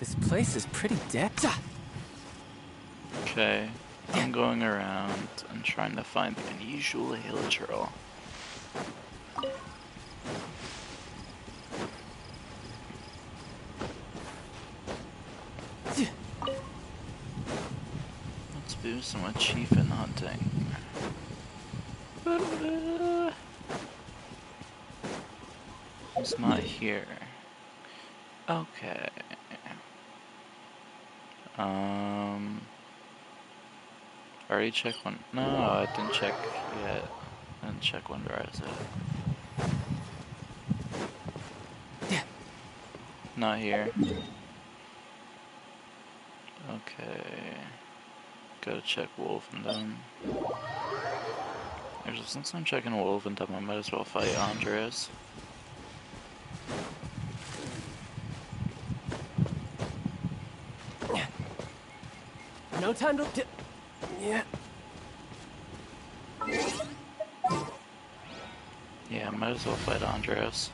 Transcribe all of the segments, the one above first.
This place is pretty dead. Okay, I'm going around and trying to find the unusual hilichurl. Let's do some achievement hunting. It's not here. Okay. Already checked one. No, I didn't check yet. I didn't check when I was at. Not here. Okay. Gotta check Wolfendom. Actually, since I'm checking Wolfendom, I might as well fight Andres. No time to... Yeah. Yeah, I might as well fight Andres.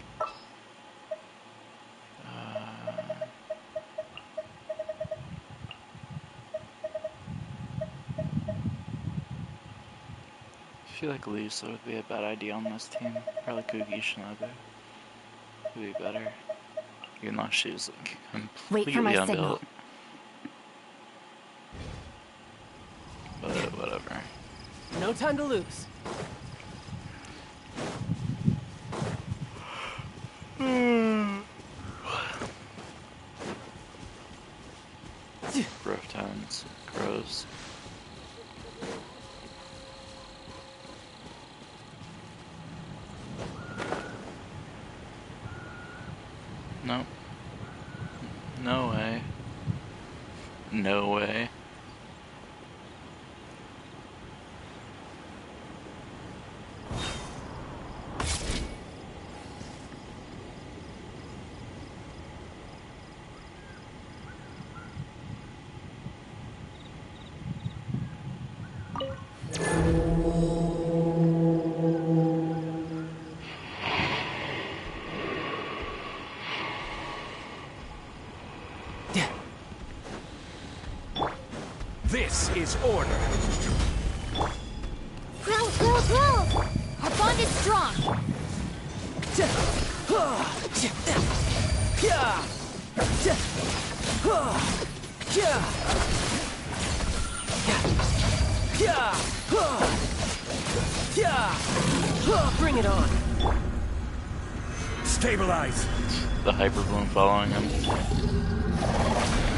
I feel like Lisa would be a bad idea on this team. Probably Kugi Shinobu would be better. Even though she's like completely unbuilt. But whatever. No time to lose. Rough times, crows. No. No way. No way. This is order. Grow, grow, grow! Our bond is strong. Bring it on. Stabilize. The hyper bloom following him.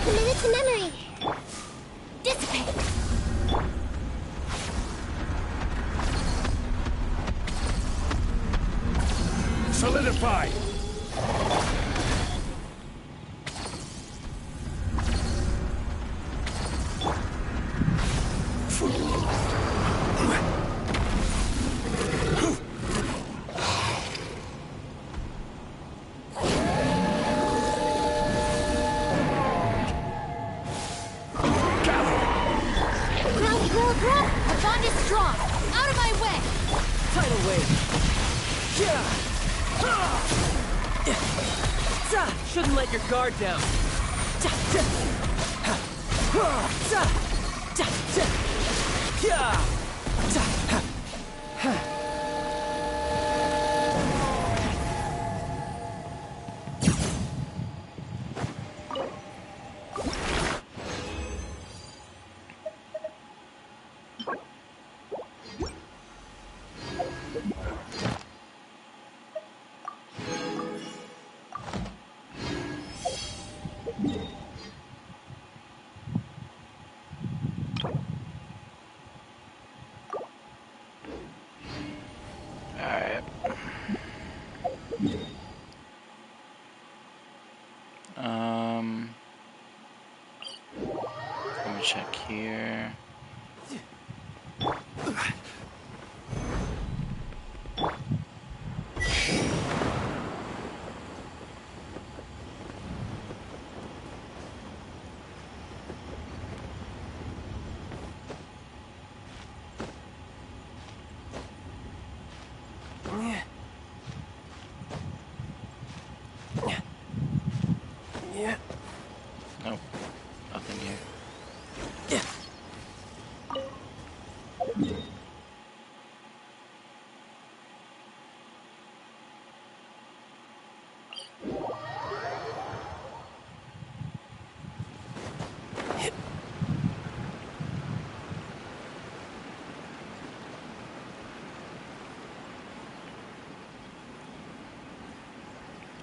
Committed to memory. Dissipate. Solidify. Shouldn't let your guard down.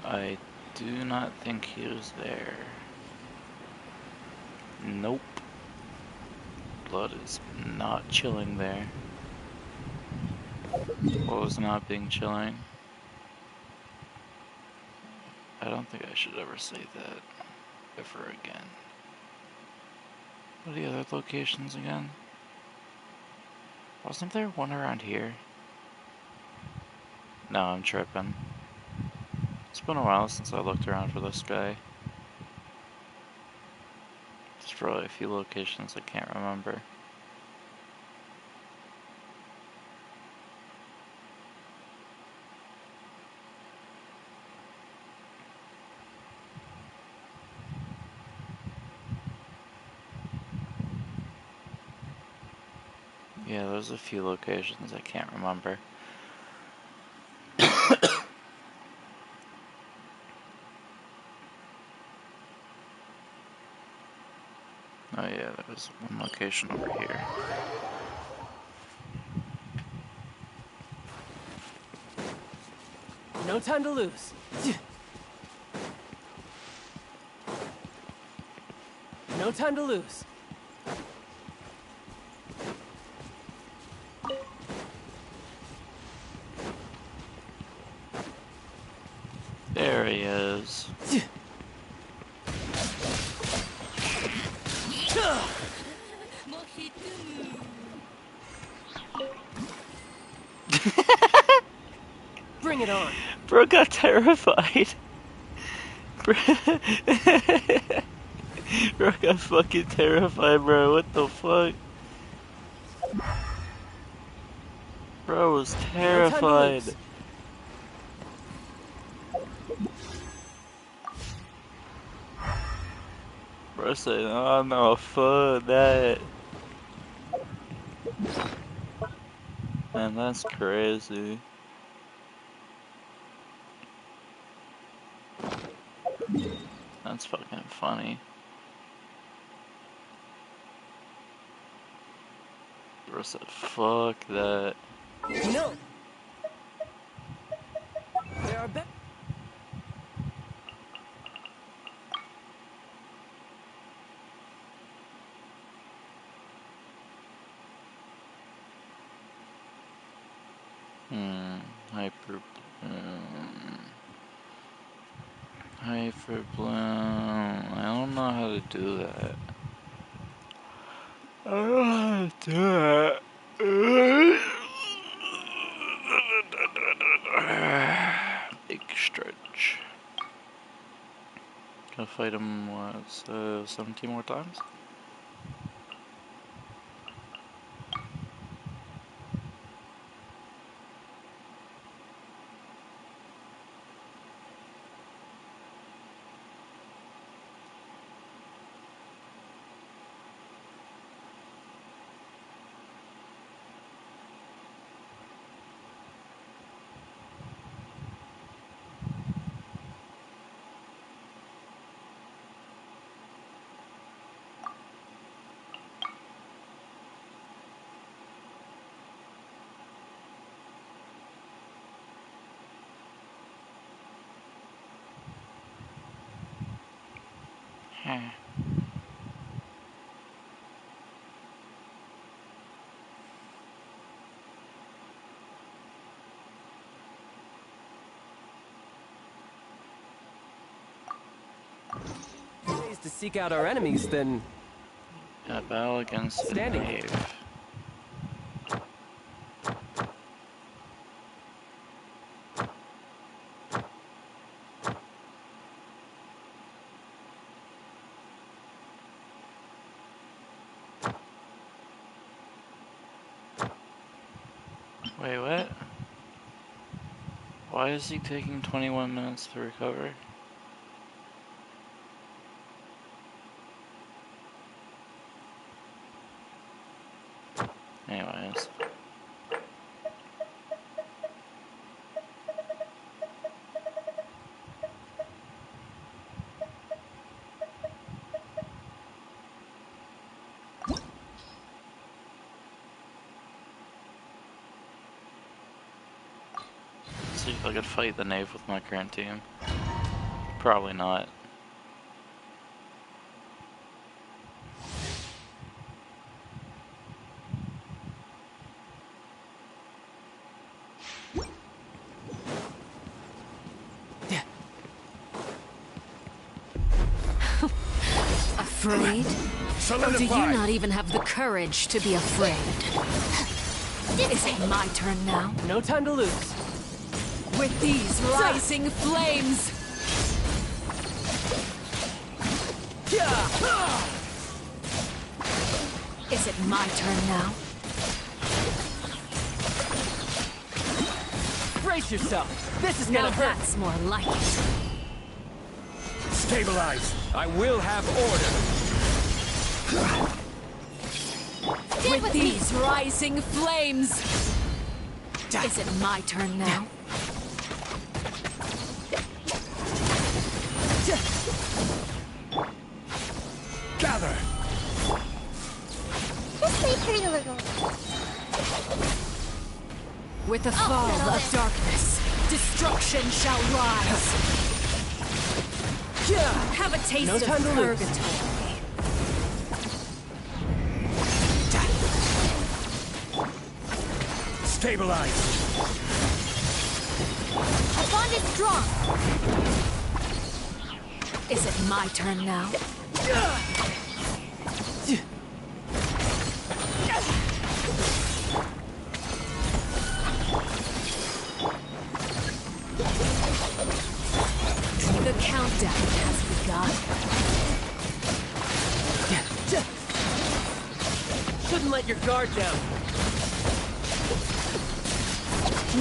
I do not think he was there. Nope. Blood is not chilling there. What was not being chilling? I don't think I should ever say that ever again. What are the other locations again? Wasn't there one around here? No, I'm tripping. It's been a while since I looked around for this guy. There's probably a few locations I can't remember. Yeah, there's a few locations I can't remember. Oh yeah, there was one location over here. No time to lose. No time to lose. There he is. Bring it on. Bro got terrified. Bro, bro got fucking terrified, bro. What the fuck? Bro was terrified. Bro said, oh no, fuck that. Man, that's crazy. That's fucking funny. Bro said, fuck that. No. There are better. Hyper bloom. Hyper bloom. I don't know how to do that. I don't know how to do that. Big stretch. Gonna fight him, what, 17 more times? Ways to seek out our enemies than A battle against the Standing. knave. Wait, what? Why is he taking 21 minutes to recover? Anyways. See if I could fight the knave with my current team. Probably not. Afraid? Or do you not even have the courage to be afraid? Is it my turn now? No time to lose. With these rising flames! Is it my turn now? Brace yourself. This is Now gonna hurt. that's more like it. Stabilize. I will have order. With these rising flames! Is it my turn now? Gather. This may hurt a little. With the fall of darkness, destruction shall rise. Have a taste No of time to lose. purgatory. Stabilize. Our bond is strong. Is it my turn now? The countdown has begun. Shouldn't let your guard down.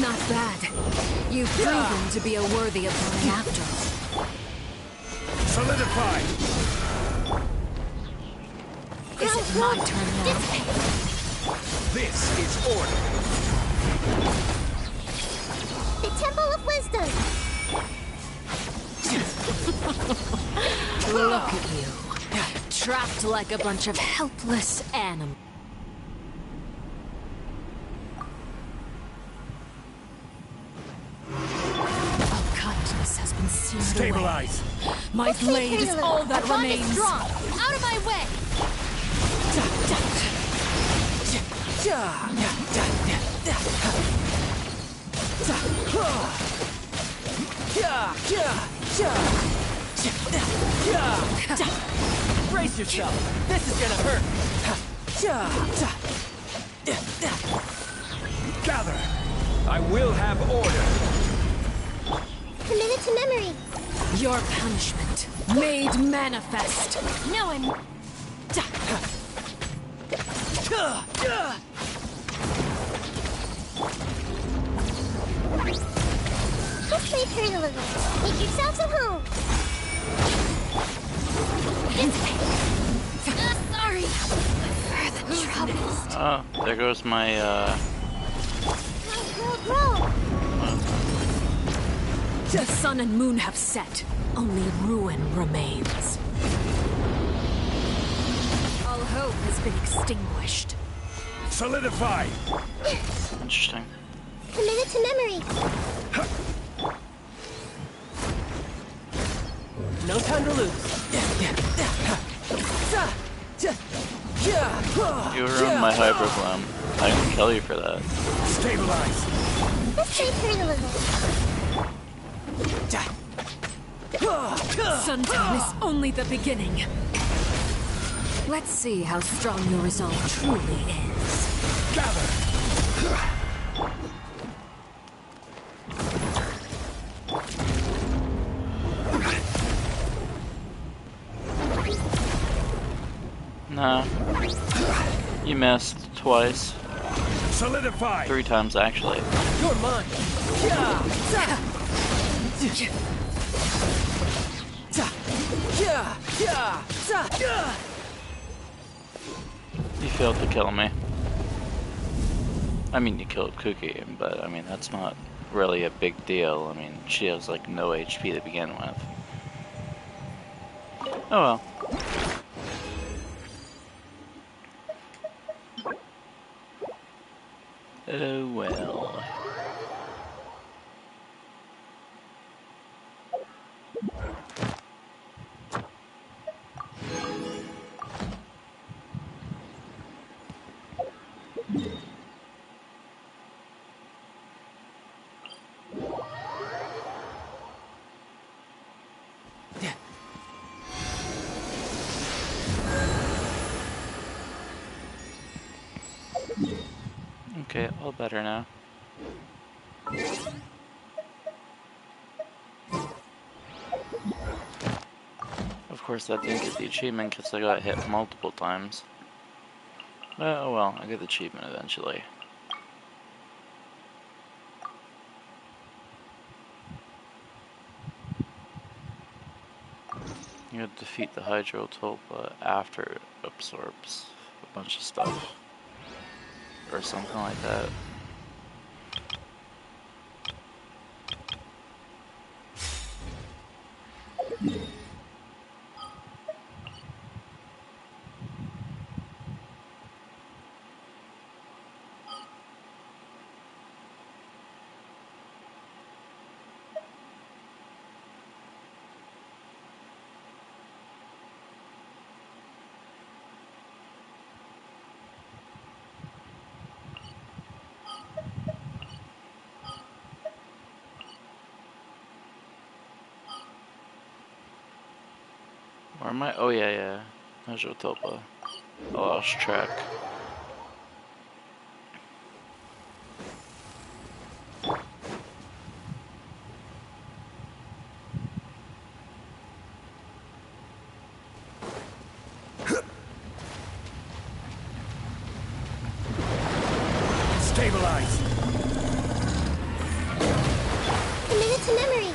Not bad. You've proven to be a worthy opponent after all. Solidify. Is it my turn now? This is order. The Temple of Wisdom. Look at you. Trapped like a bunch of helpless animals. All kindness has been seared Stabilize. away. My blade is all that Our bond is remains. strong. Out of my way. Brace yourself. This is gonna hurt. Gather. I will have order. Commit it to memory. Your punishment made manifest. No one. This may hurt a little. Make yourselves at home. Sorry. For the trouble. Oh, there goes my, Grow. The sun and moon have set. Only ruin remains. All hope has been extinguished. Solidify. interesting. Commit it to memory. No time to lose. You ruined my hypergloom. I can kill you for that. Stabilize. This may hurt a little. Sundown is only the beginning. Let's see how strong your resolve truly is. Gather. Nah. You missed twice. Solidify. 3 times actually. You're mine. You failed to kill me. I mean, you killed Cookie, but I mean, that's not really a big deal. I mean, she has like no HP to begin with. Oh well. Oh well. Okay, all better now. Of course, that didn't get the achievement because I got hit multiple times. Oh well, I get the achievement eventually. You have to defeat the Hydrotolpa after it absorbs a bunch of stuff. Or something like that. Where am I? Oh yeah. Hydrotolpa. I lost track. Stabilize. Commit it to memory.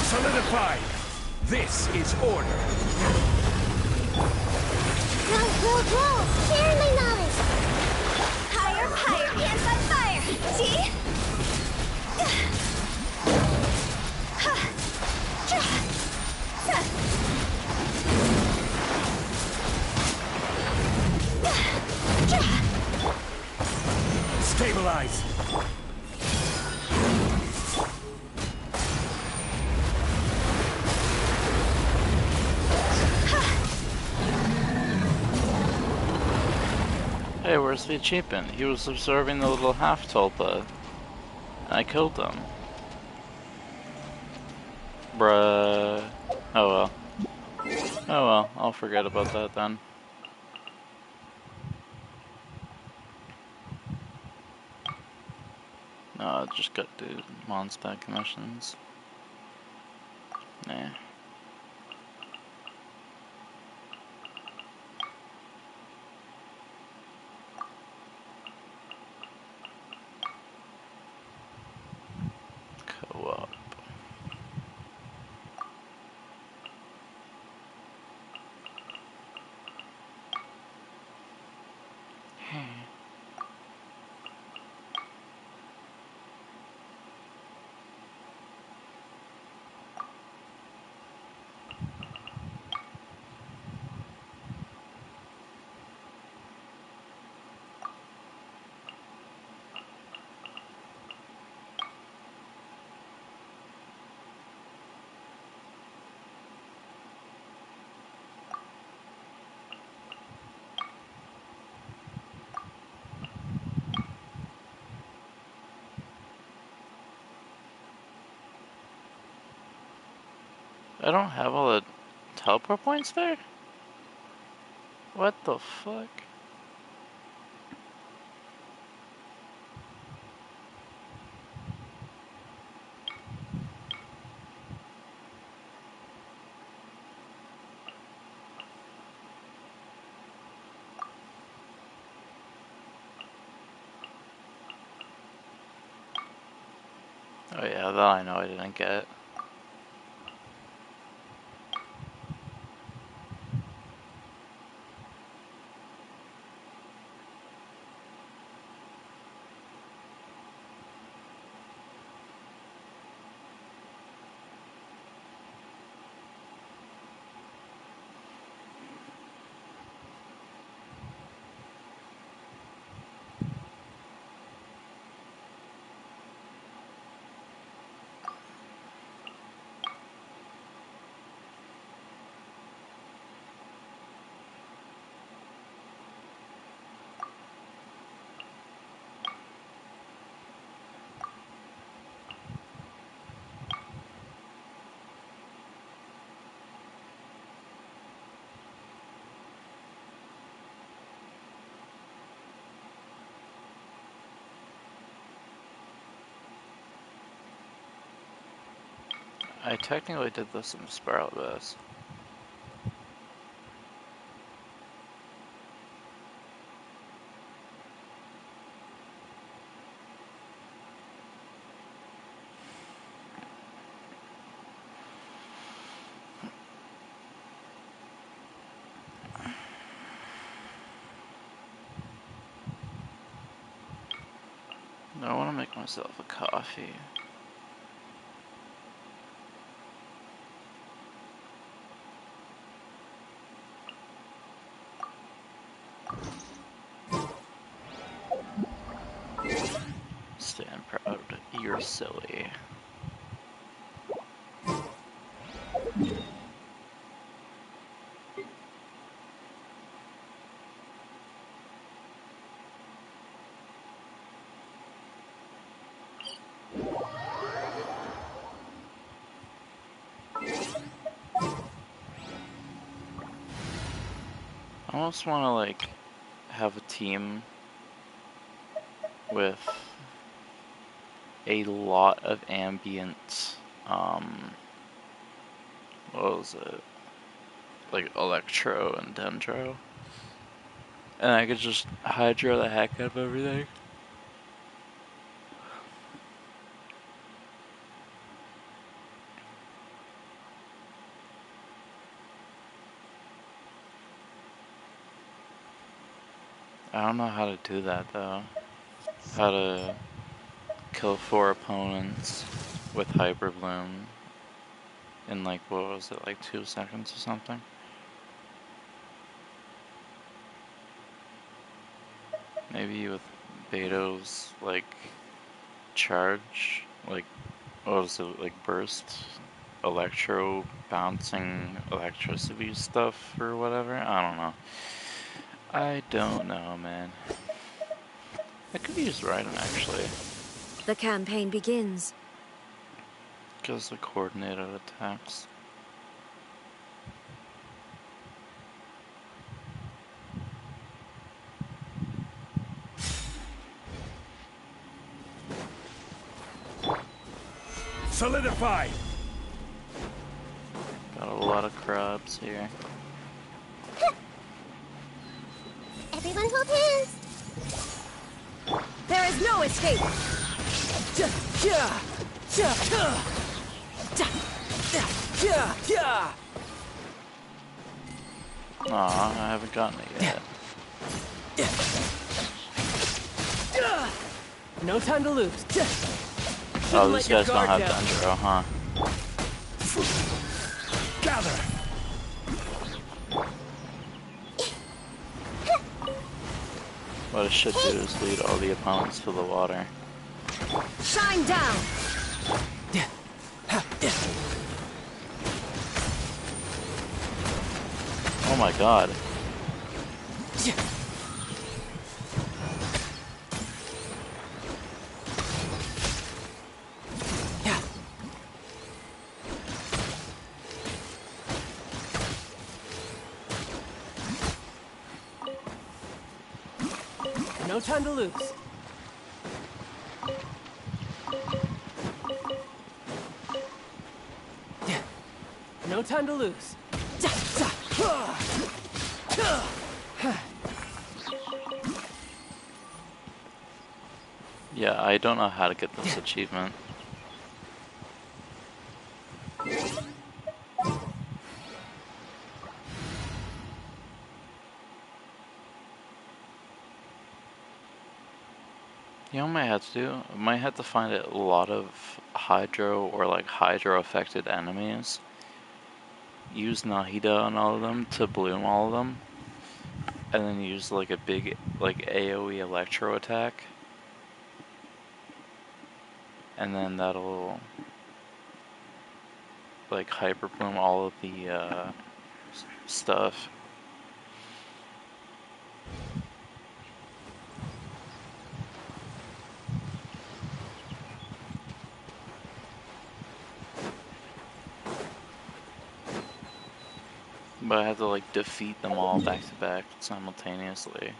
Solidify. This is order. Grow. Share my knowledge. Higher, hands on fire! See? Stabilize. Hey, where's the achievement? He was observing the little half-tulpa. I killed him. Bruh. Oh well. Oh well, I'll forget about that then. No, I just got to do Mondstack missions. Nah. Co-op. I don't have all the teleport points there? What the fuck? Oh yeah, that I know I didn't get. I technically did this in Spiral Bus. I want to make myself a coffee. Stand proud, you're silly. I almost want to like have a team with a lot of ambient, what was it? Like Electro and Dendro. And I could just Hydro the heck out of everything. I don't know how to do that though. How to kill 4 opponents with Hyper Bloom in like, what was it, like 2 seconds or something? Maybe with Beto's like charge, like, what was it, like burst, electro, bouncing electricity stuff or whatever? I don't know. I don't know, man. I could use Raiden actually. The campaign begins. Because the coordinated attacks. Solidify! Got a lot of crabs here. Everyone hold hands. There is no escape! Aw, I haven't gotten it yet. No time to lose. Oh, these guys don't have Dendro, huh? Gather! What I should do is lead all the opponents to the water. Shine down! Oh my god. No time to lose. No time to lose. Yeah, I don't know how to get this achievement. You know what I might have to do? I might have to find a lot of Hydro or like Hydro affected enemies. Use Nahida on all of them to bloom all of them. And then use like a big like AoE electro attack. And then that'll like hyper bloom all of the stuff. But I have to like defeat them all back to back simultaneously.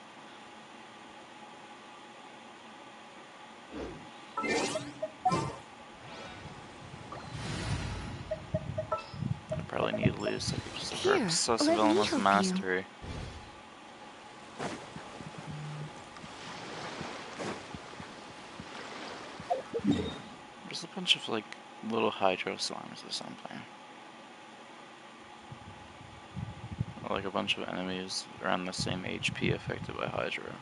It's like just Here, obsessive let me element of help you. mastery. There's a bunch of like little hydro slimes or something. Like a bunch of enemies around the same HP affected by hydro.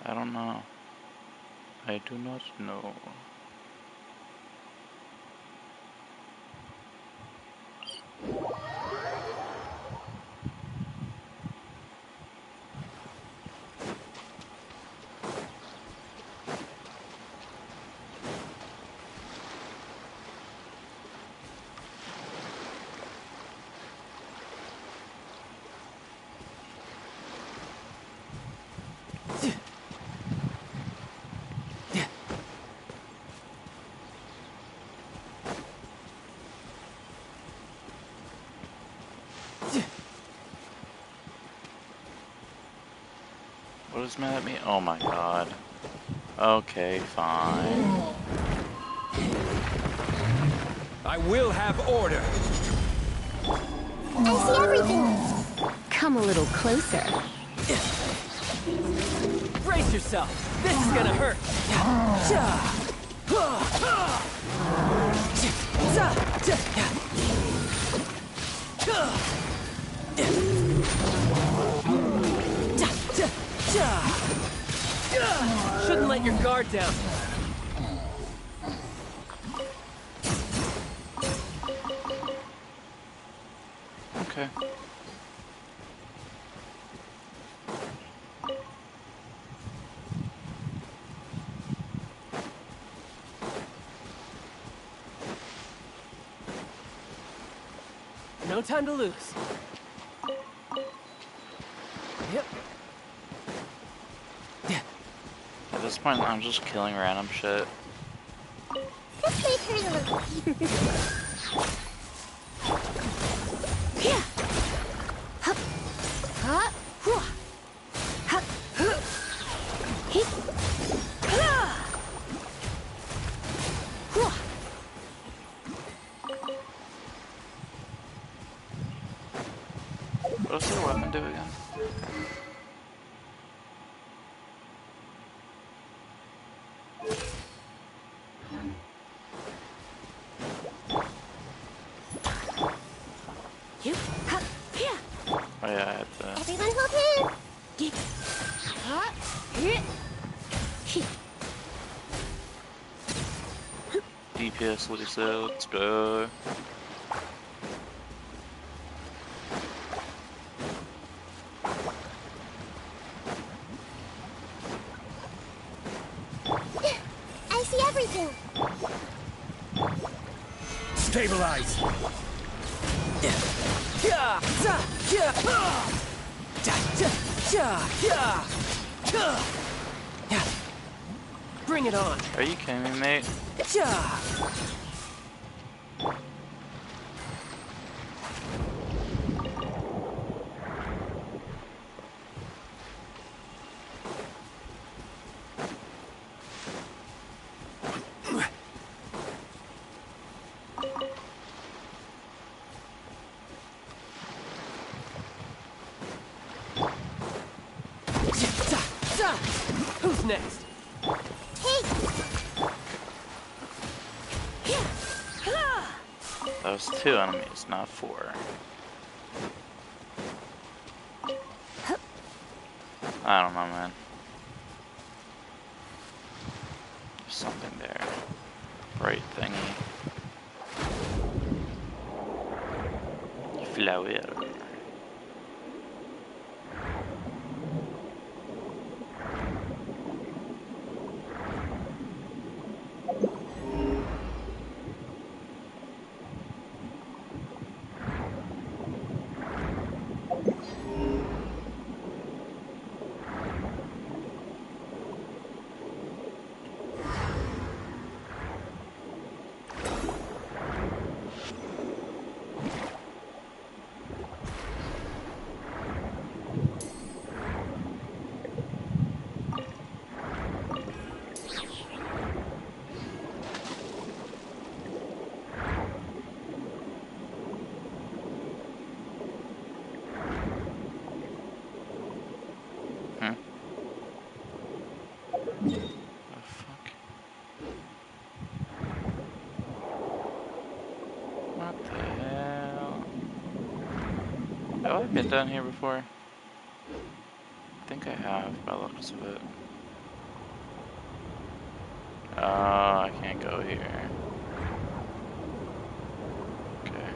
I don't know. I do not know. What is mad at me? Oh my god. Okay, fine. I will have order. I see everything. Come a little closer. Brace yourself. This is gonna hurt. Shouldn't let your guard down. Okay. No time to lose. Yep. At this point, I'm just killing random shit. This may hurt a little. Here. Hup. Huh? Hua. Hup. Hip. Hua. Hua. What does their weapon do again? You. Hup. Here. Oh yeah, I had the Everyone hold hands. Get. Huh? Here. He. DPS Lisa, let's go. I see everything. Stabilize. Bring it on. Are you kidding me, mate? Who's next? Hey, That was 2 enemies, not 4. I don't know, man. There's something there. Bright thingy. Flower. Have I been down here before? I think I have, by the looks of it. Oh, I can't go here. Okay.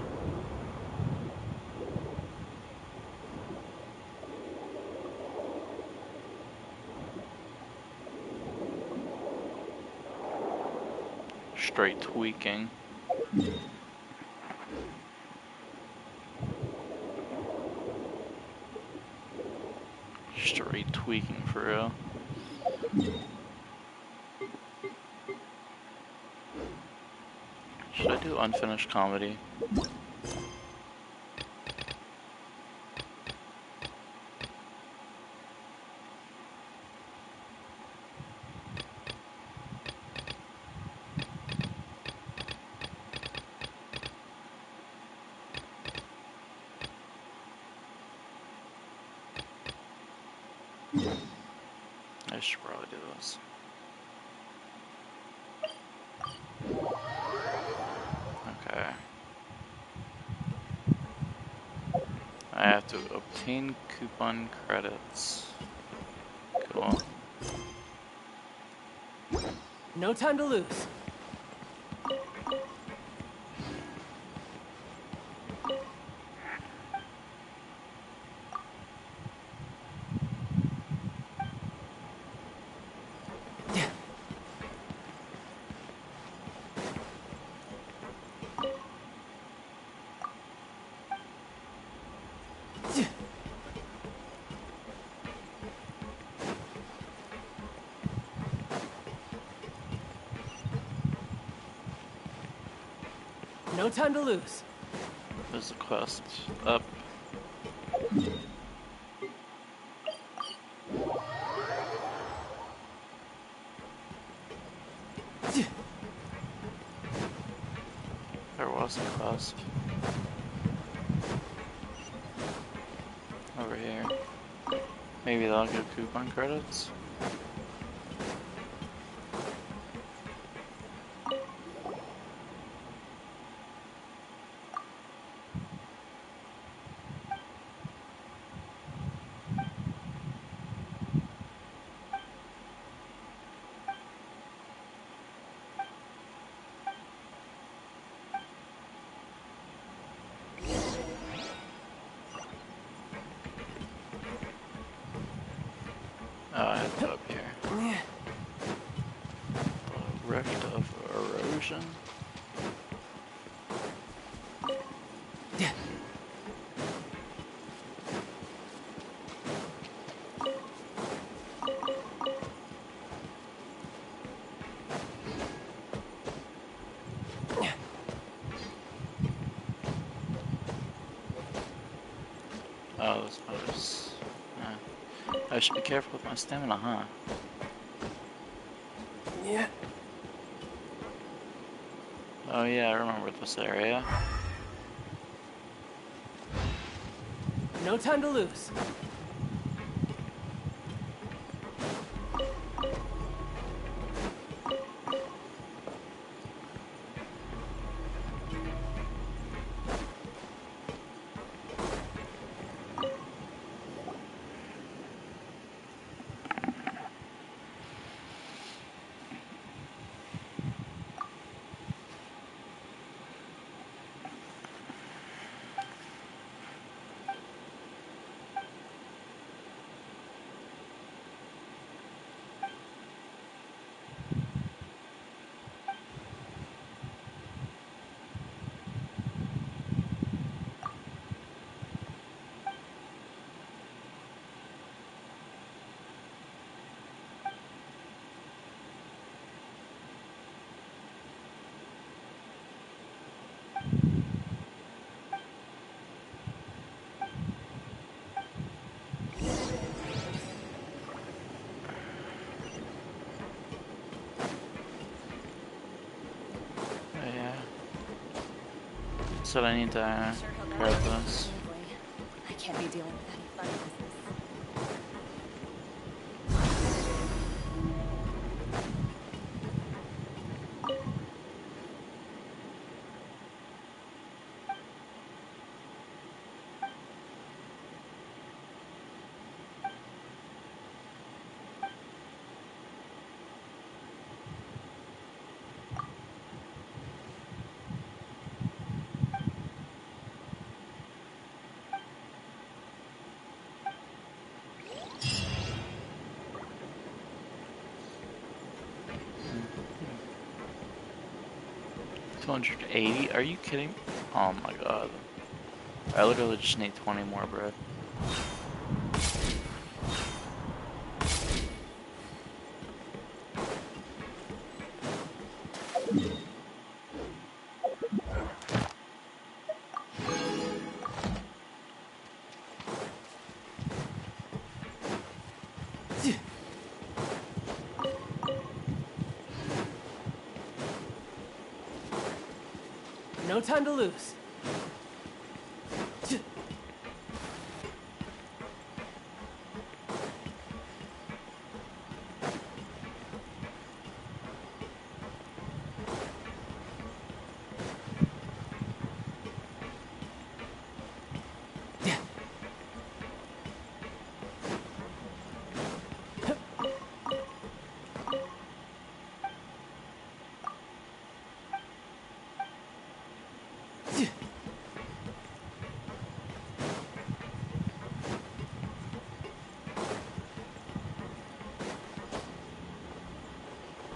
Straight tweaking. Straight tweaking for real. Should I do unfinished comedy? I should probably do this. Okay. I have to obtain coupon credits. Cool. No time to lose. No time to lose. There's a quest up. There was a quest. Over here. Maybe that'll give coupon credits? Oh, I have to go up here. The Rift of Erosion? Oh, those butters. I should be careful with my stamina, huh? Yeah. Oh yeah, I remember this area. No time to lose. So I need to grab this. I can't be dealing with any fun business. 280? Are you kidding me? Oh my god. I literally just need 20 more, bro. No time to lose.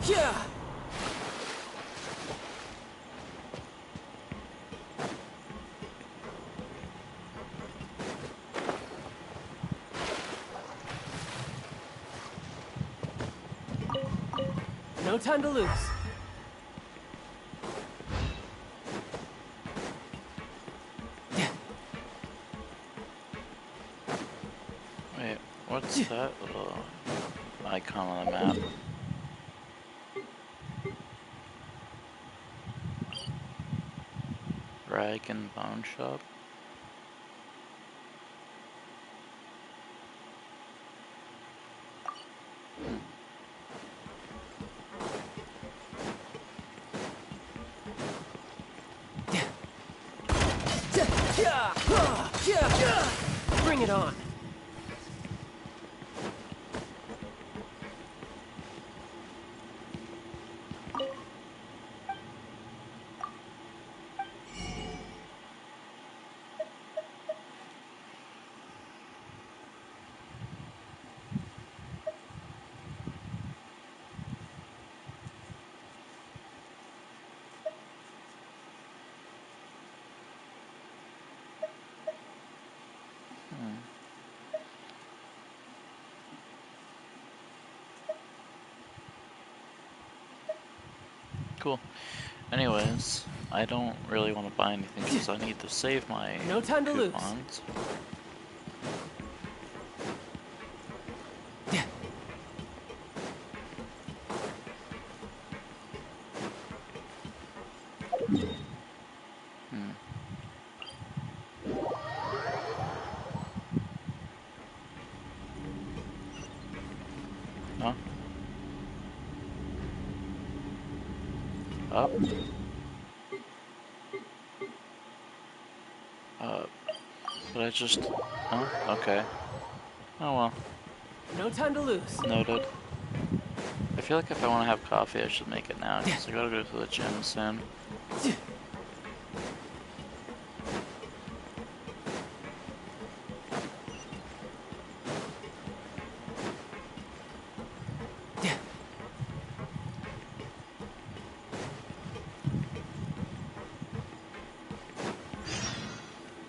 Yeah. No time to lose. Wait, what's that little icon on the map? Rag and Bone Shop? Bring it on. Cool. Anyways, I don't really want to buy anything because I need to save my No time to lose. coupons. Huh? Up? But I just... Oh, okay. Oh well. No time to lose. Noted. I feel like if I want to have coffee, I should make it now, because I gotta go to the gym soon.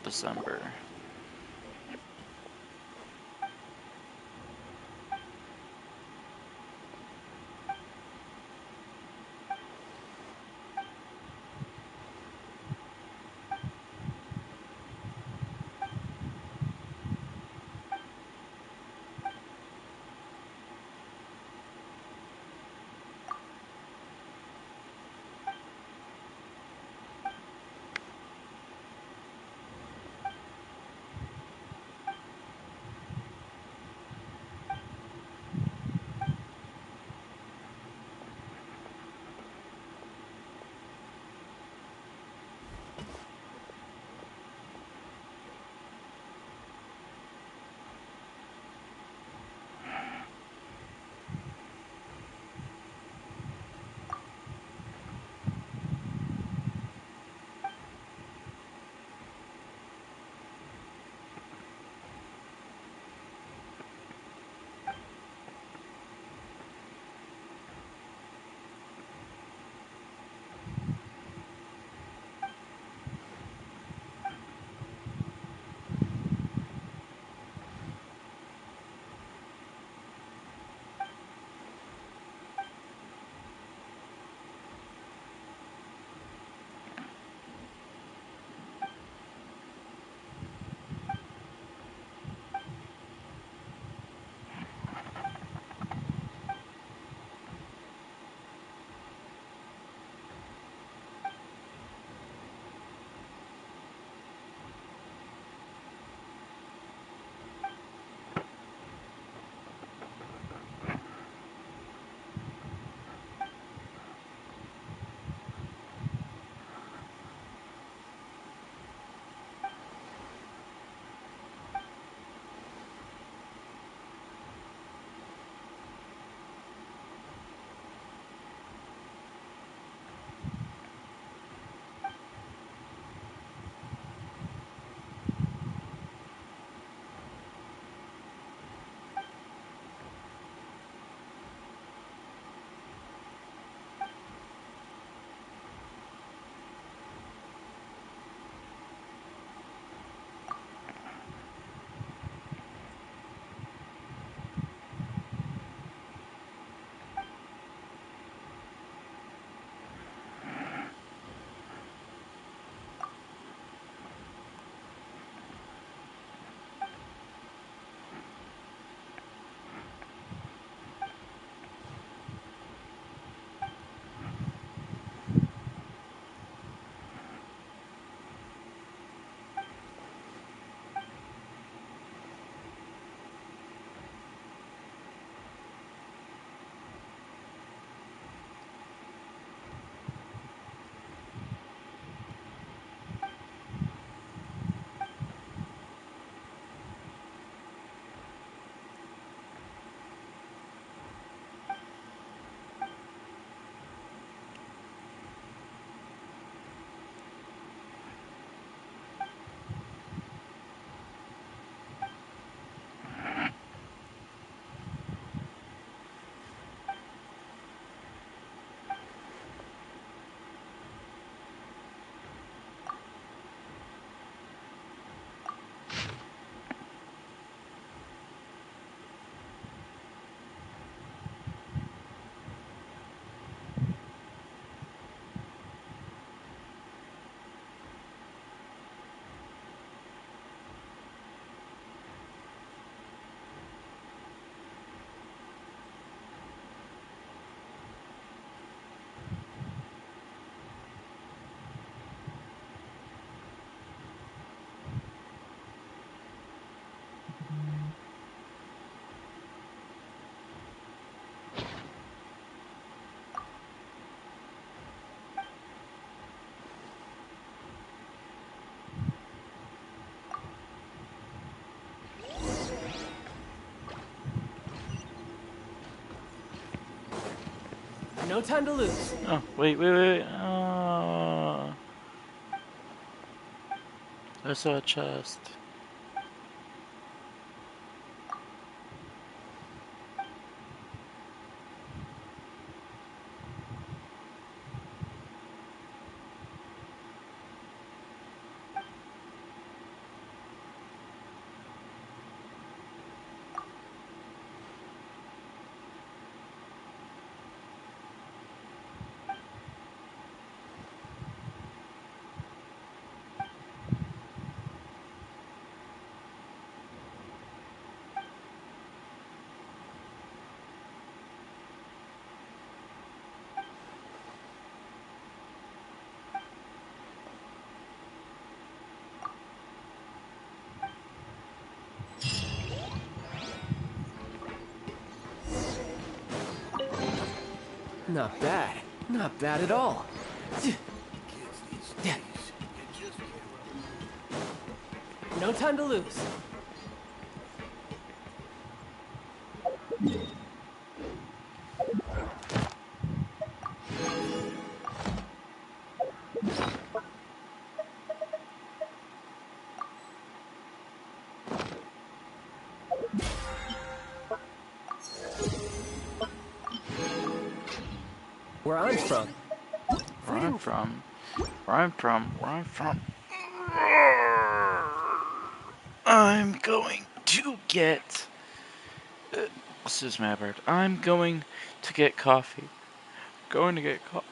December. No time to lose. Oh, wait. Oh. I saw a chest. Not bad. Not bad at all. No time to lose. Where I'm from. Where I'm from. I'm going to get. This is Mabbard. I'm going to get coffee. Going to get coffee.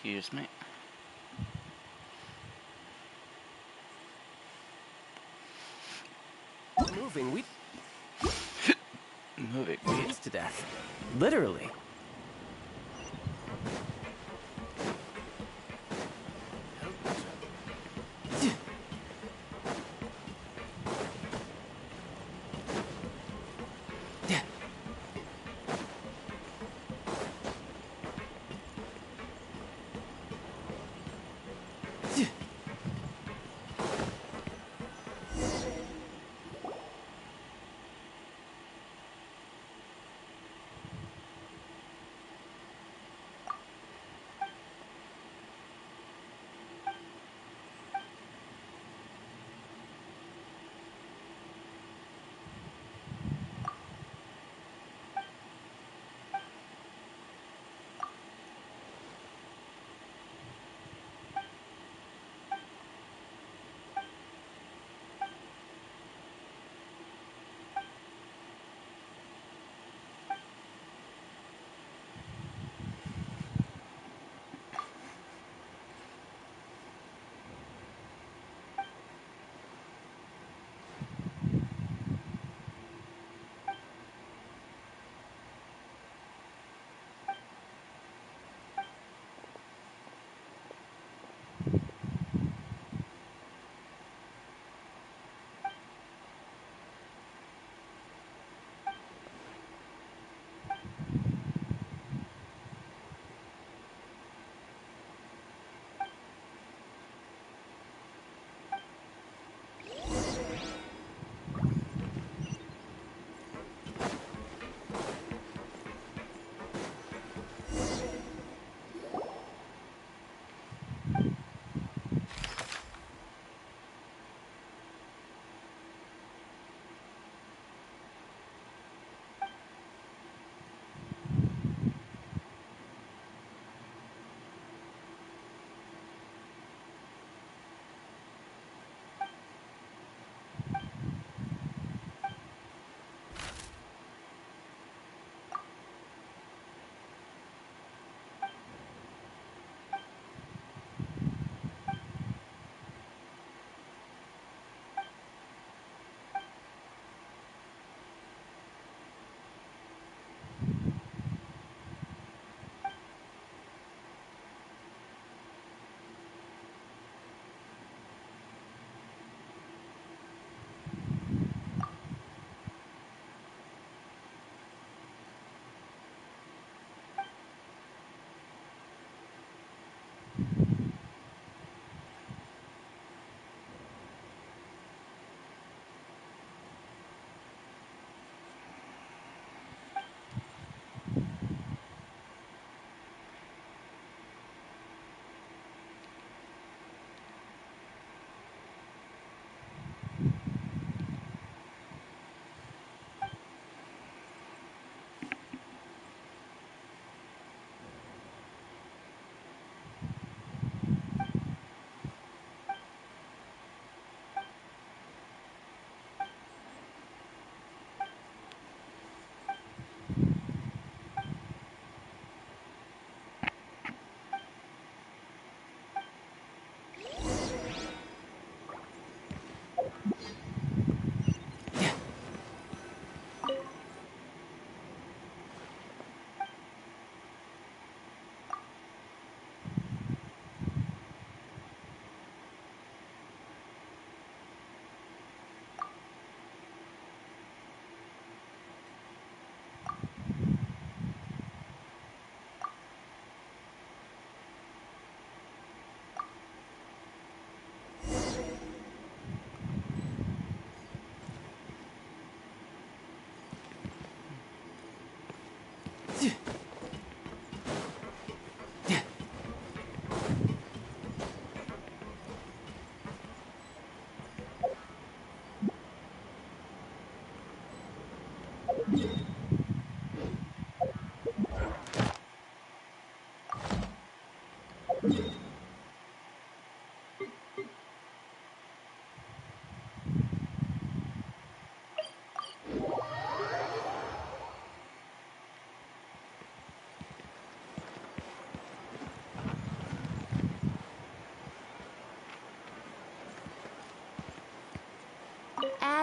Excuse me. Moving, we Moving. freeze to death. Literally.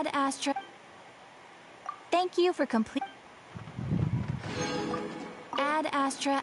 Add Astra. Thank you for complete. Add Astra.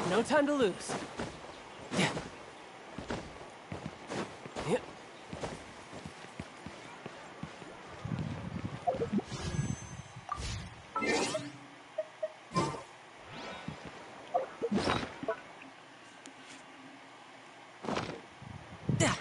No time to lose. Yeah. Yeah. Yeah.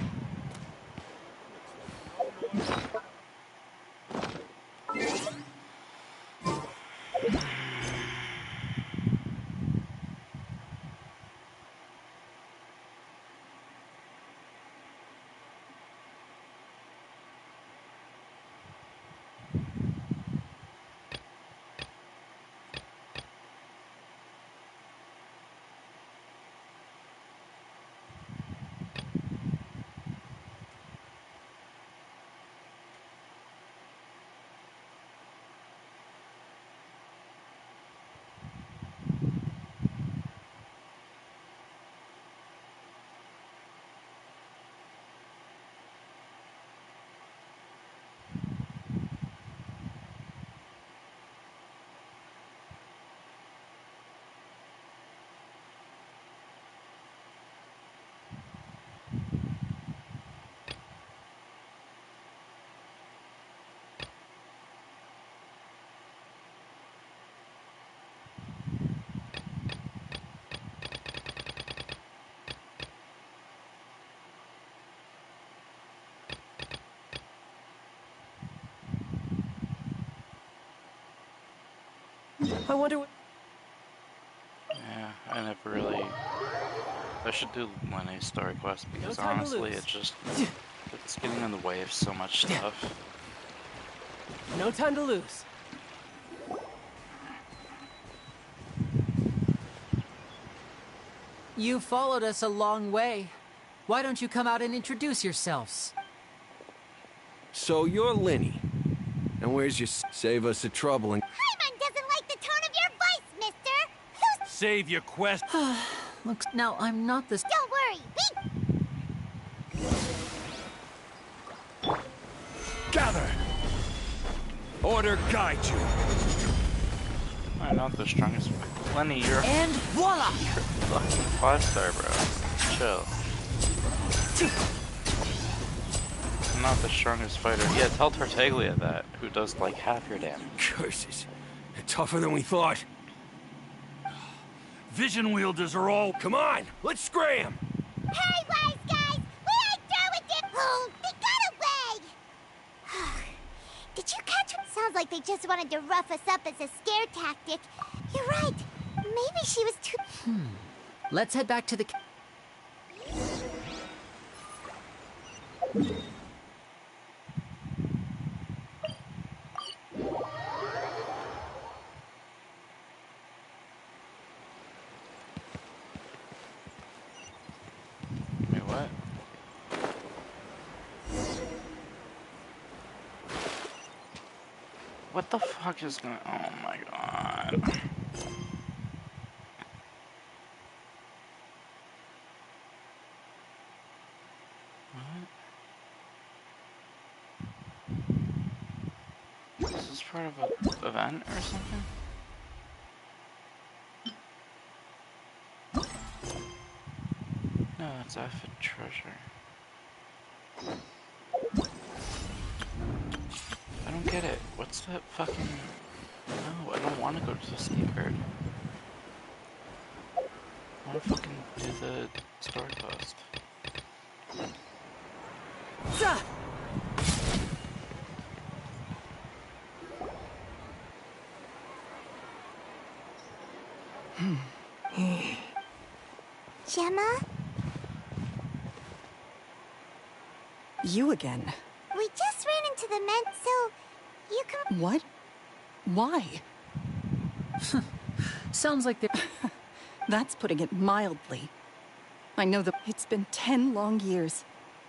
I wonder what. Yeah, I never really. I should do Lenny's story quest because time to honestly, lose. it's getting in the way of so much stuff. No time to lose. You followed us a long way. Why don't you come out and introduce yourselves? So you're Lenny. And where's your save us the trouble and Paimon doesn't like the tone of your voice, mister! Who's... save your quest? Looks now I'm not the Don't worry, Gather! Order guide you. I'm not the strongest. Lenny, you're And voila! fucking 5-star, bro. Chill. I'm not the strongest fighter. Yeah, tell Tartaglia that, who does like half your damage. Curses. They're tougher than we thought. Vision wielders are all... Come on, let's scram! Hey, wise guys! We ain't through with it! Oh, they got away! Did you catch it? Sounds like they just wanted to rough us up as a scare tactic. You're right. Maybe she was too... Let's head back to the... Wait, what? What the fuck is going? Oh my god. What? Is this part of an event or something? No, it's F treasure. I don't get it. What's that fucking... I don't want to go to the Skybird. I want to fucking do the story quest. Gemma? You again. We just ran into the men, so you can... What? Why? Sounds like they're... That's putting it mildly. I know that it's been 10 long years,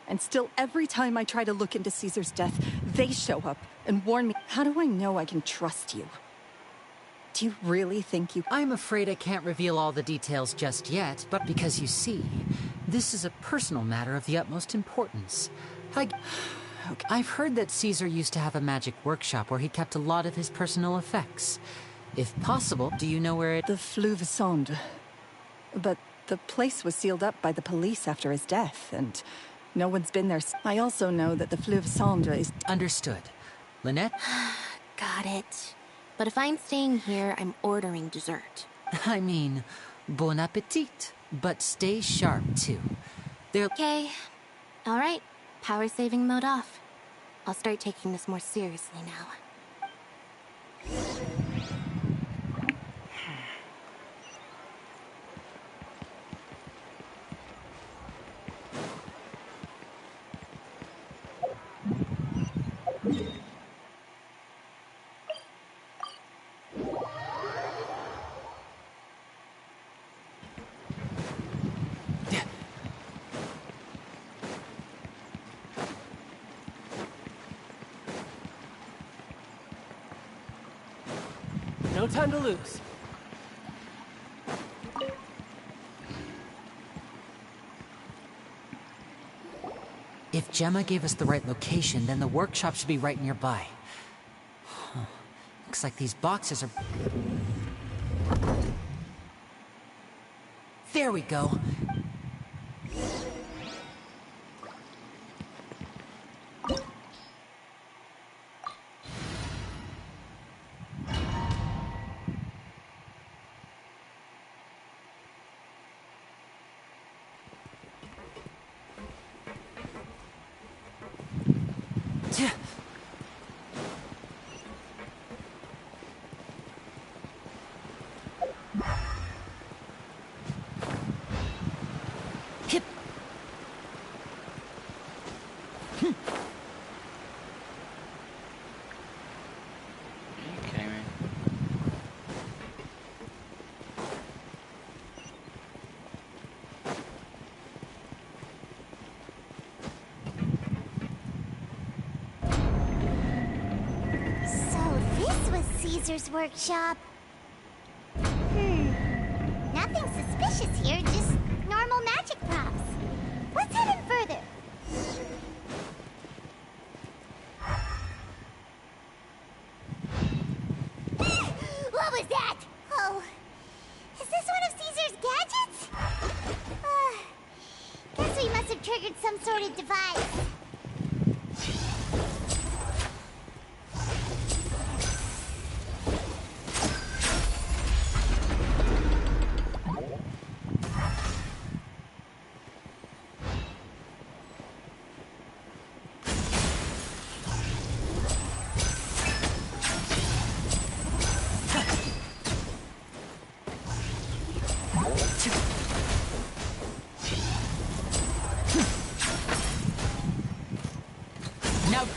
and still every time I try to look into Caesar's death, they show up and warn me. How do I know I can trust you? Do you really think you... I'm afraid I can't reveal all the details just yet, but because you see, this is a personal matter of the utmost importance. Okay. I've heard that Caesar used to have a magic workshop where he kept a lot of his personal effects. If possible, do you know where it... The Fleuve Sonde. But the place was sealed up by the police after his death, and no one's been there. I also know that the Fleuve Sonde is... Understood. Lynette? Got it. But if I'm staying here, I'm ordering dessert. I mean, bon appetit. But stay sharp, too. They're... Okay. All right. Power saving mode off. I'll start taking this more seriously now. No time to lose. If Gemma gave us the right location, then the workshop should be right nearby. Huh. Looks like these boxes are... There we go. Caesar's workshop. Nothing suspicious here, just normal magic props. What's hidden further? What was that? Oh, is this one of Caesar's gadgets? Guess we must have triggered some sort of device.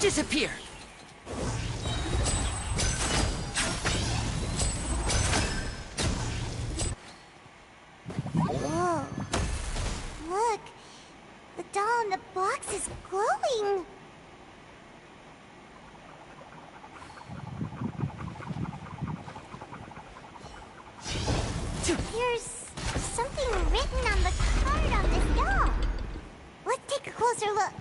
Disappear! Whoa. Look. The doll in the box is glowing. There's something written on the card on this doll. Let's take a closer look.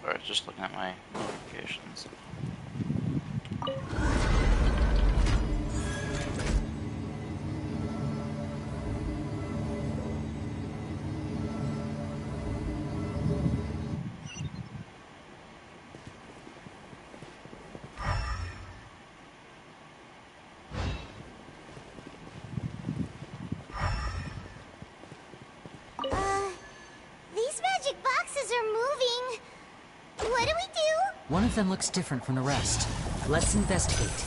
Sorry, just looking at my notifications. These magic boxes are moving. What do we do? One of them looks different from the rest. Let's investigate.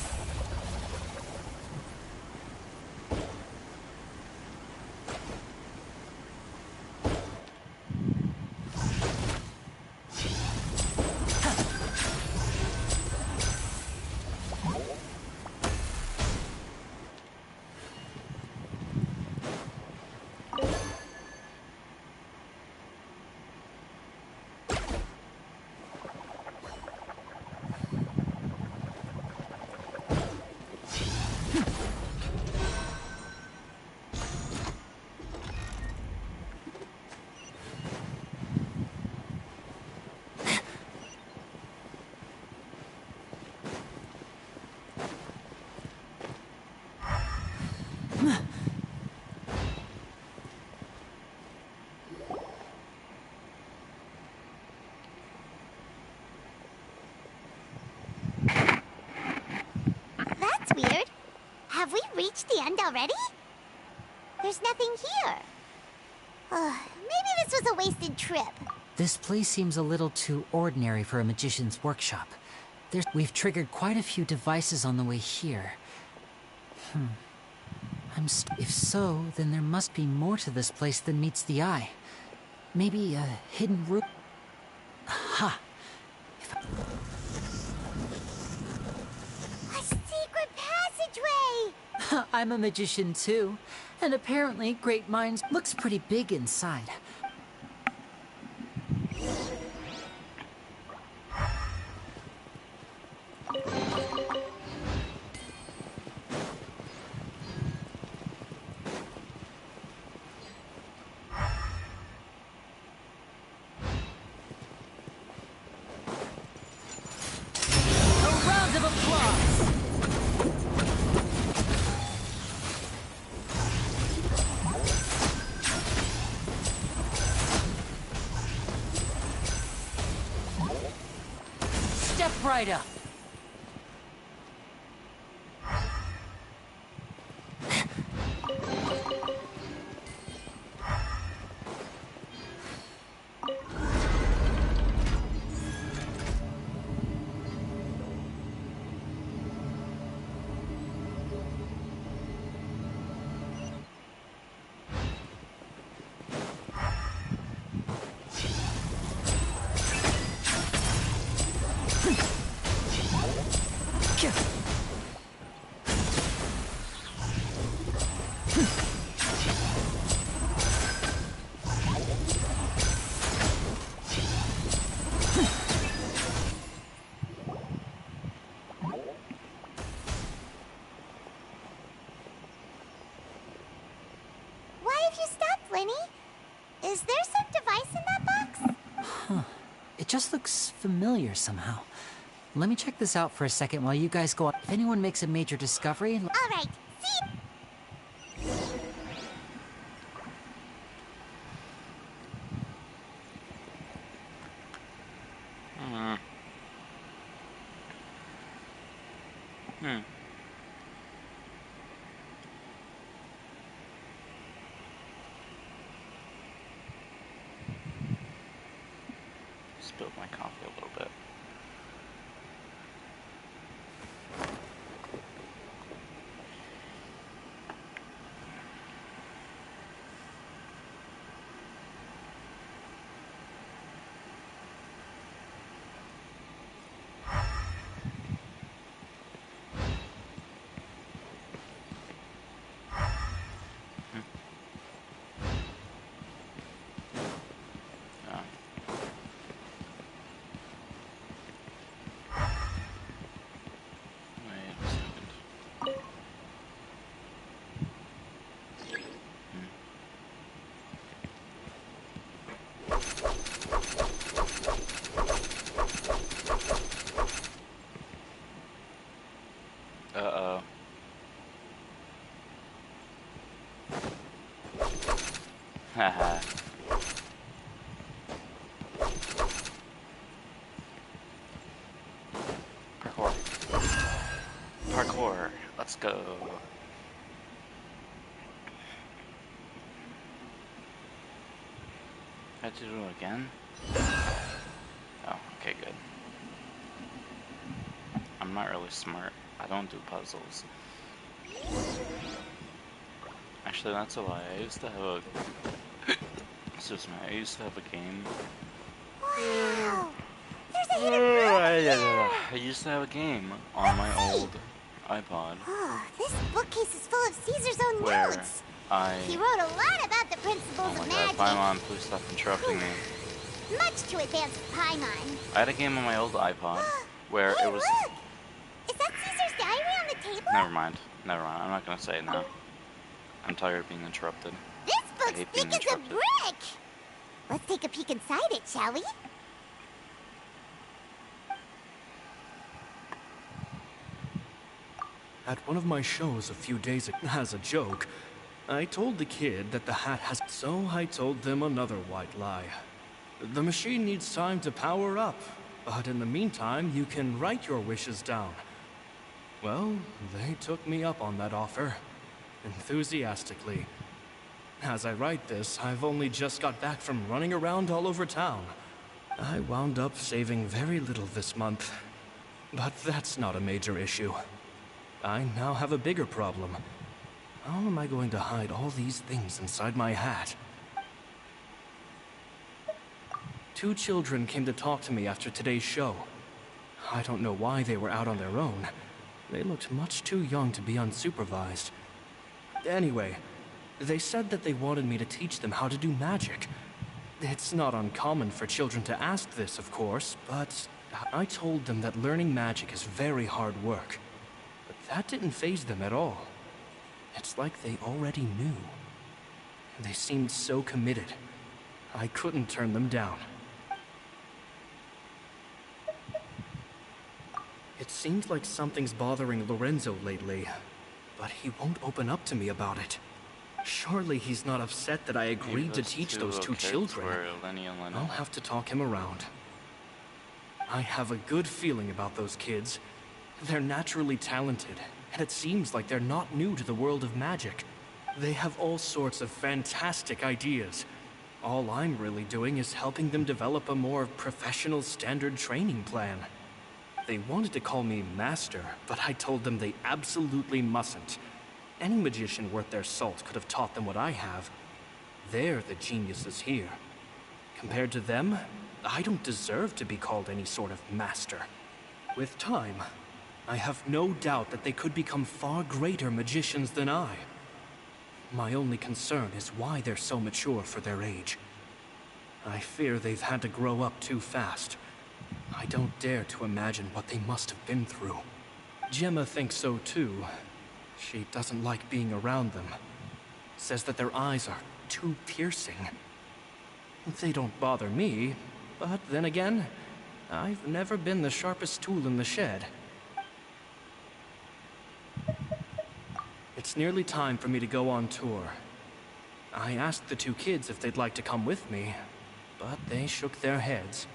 That's weird. Have we reached the end already? There's nothing here. Maybe this was a wasted trip. This place seems a little too ordinary for a magician's workshop. We've triggered quite a few devices on the way here. If so, then there must be more to this place than meets the eye. Maybe a hidden room. Ha! A secret passageway! I'm a magician too, and apparently Great Minds looks pretty big inside. A round of applause! Step right up. Why have you stopped, Lenny? Is there some device in that box? It just looks familiar somehow. Let me check this out for a second while you guys go on. If anyone makes a major discovery... All right, see? Spilled my coffee a little bit. Haha. Parkour. Parkour. Let's go. I have to do it again? Oh, okay, good. I'm not really smart. I don't do puzzles. Actually, that's a lie. I used to have a... Excuse me. I used to have a game. Wow! There's a hidden book I used to have a game on my old iPod. Oh, this bookcase is full of Caesar's own where notes. He wrote a lot about the principles Oh of my god, magic. Paimon, please stop interrupting me. Much too advanced for Paimon. I had a game on my old iPod where Hey, it was... look! Is that Caesar's diary on the table? Never mind. Never mind. I'm not gonna say it now. I'm tired of being interrupted. This book's hate thick being as a interrupted. brick! Let's take a peek inside it, shall we? At one of my shows a few days ago, as a joke, I told the kid that the hat has... So I told them another white lie. The machine needs time to power up, but in the meantime, you can write your wishes down. Well, they took me up on that offer, enthusiastically. As I write this, I've only just got back from running around all over town. I wound up saving very little this month, but that's not a major issue. I now have a bigger problem. How am I going to hide all these things inside my hat? 2 children came to talk to me after today's show. I don't know why they were out on their own. They looked much too young to be unsupervised. Anyway, they said that they wanted me to teach them how to do magic. It's not uncommon for children to ask this, of course, but I told them that learning magic is very hard work. But that didn't faze them at all. It's like they already knew. They seemed so committed. I couldn't turn them down. It seems like something's bothering Lorenzo lately, but he won't open up to me about it. Surely he's not upset that I agreed to teach those 2 children. I'll have to talk him around. I have a good feeling about those kids. They're naturally talented, and it seems like they're not new to the world of magic. They have all sorts of fantastic ideas. All I'm really doing is helping them develop a more professional standard training plan. They wanted to call me Master, but I told them they absolutely mustn't. Any magician worth their salt could have taught them what I have. They're the geniuses here. Compared to them, I don't deserve to be called any sort of master. With time, I have no doubt that they could become far greater magicians than I. My only concern is why they're so mature for their age. I fear they've had to grow up too fast. I don't dare to imagine what they must have been through. Gemma thinks so too. She doesn't like being around them. Says that their eyes are too piercing. They don't bother me, but then again, I've never been the sharpest tool in the shed. It's nearly time for me to go on tour. I asked the 2 kids if they'd like to come with me, but they shook their heads.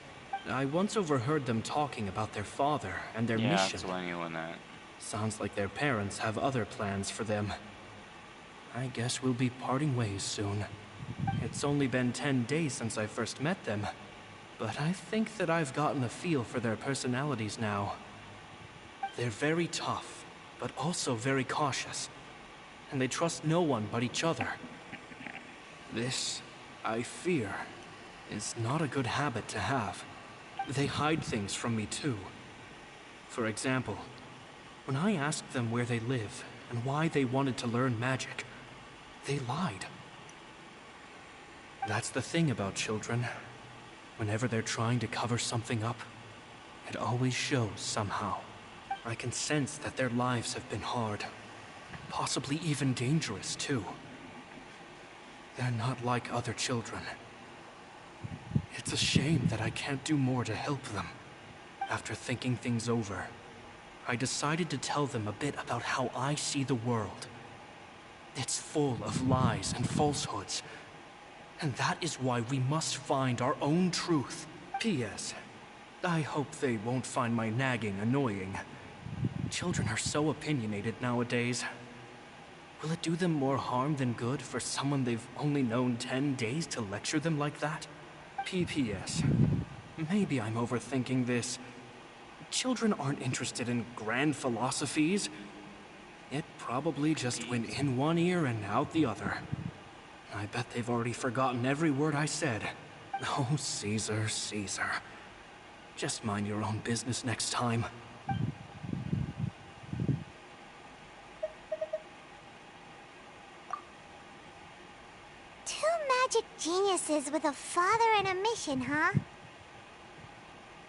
I once overheard them talking about their father and their mission. Sounds like their parents have other plans for them. I guess we'll be parting ways soon. It's only been 10 days since I first met them, but I think that I've gotten a feel for their personalities now. They're very tough, but also very cautious, and they trust no one but each other. This, I fear, is not a good habit to have. They hide things from me too. For example, when I asked them where they live and why they wanted to learn magic, they lied. That's the thing about children. Whenever they're trying to cover something up, it always shows somehow. I can sense that their lives have been hard, possibly even dangerous too. They're not like other children. It's a shame that I can't do more to help them. After thinking things over, I decided to tell them a bit about how I see the world. It's full of lies and falsehoods. And that is why we must find our own truth. P.S. I hope they won't find my nagging annoying. Children are so opinionated nowadays. Will it do them more harm than good for someone they've only known 10 days to lecture them like that? P.P.S. Maybe I'm overthinking this. Children aren't interested in grand philosophies. It probably just went in one ear and out the other. I bet they've already forgotten every word I said. Oh, Caesar, Caesar. Just mind your own business next time. Two magic geniuses with a father and a mission, huh?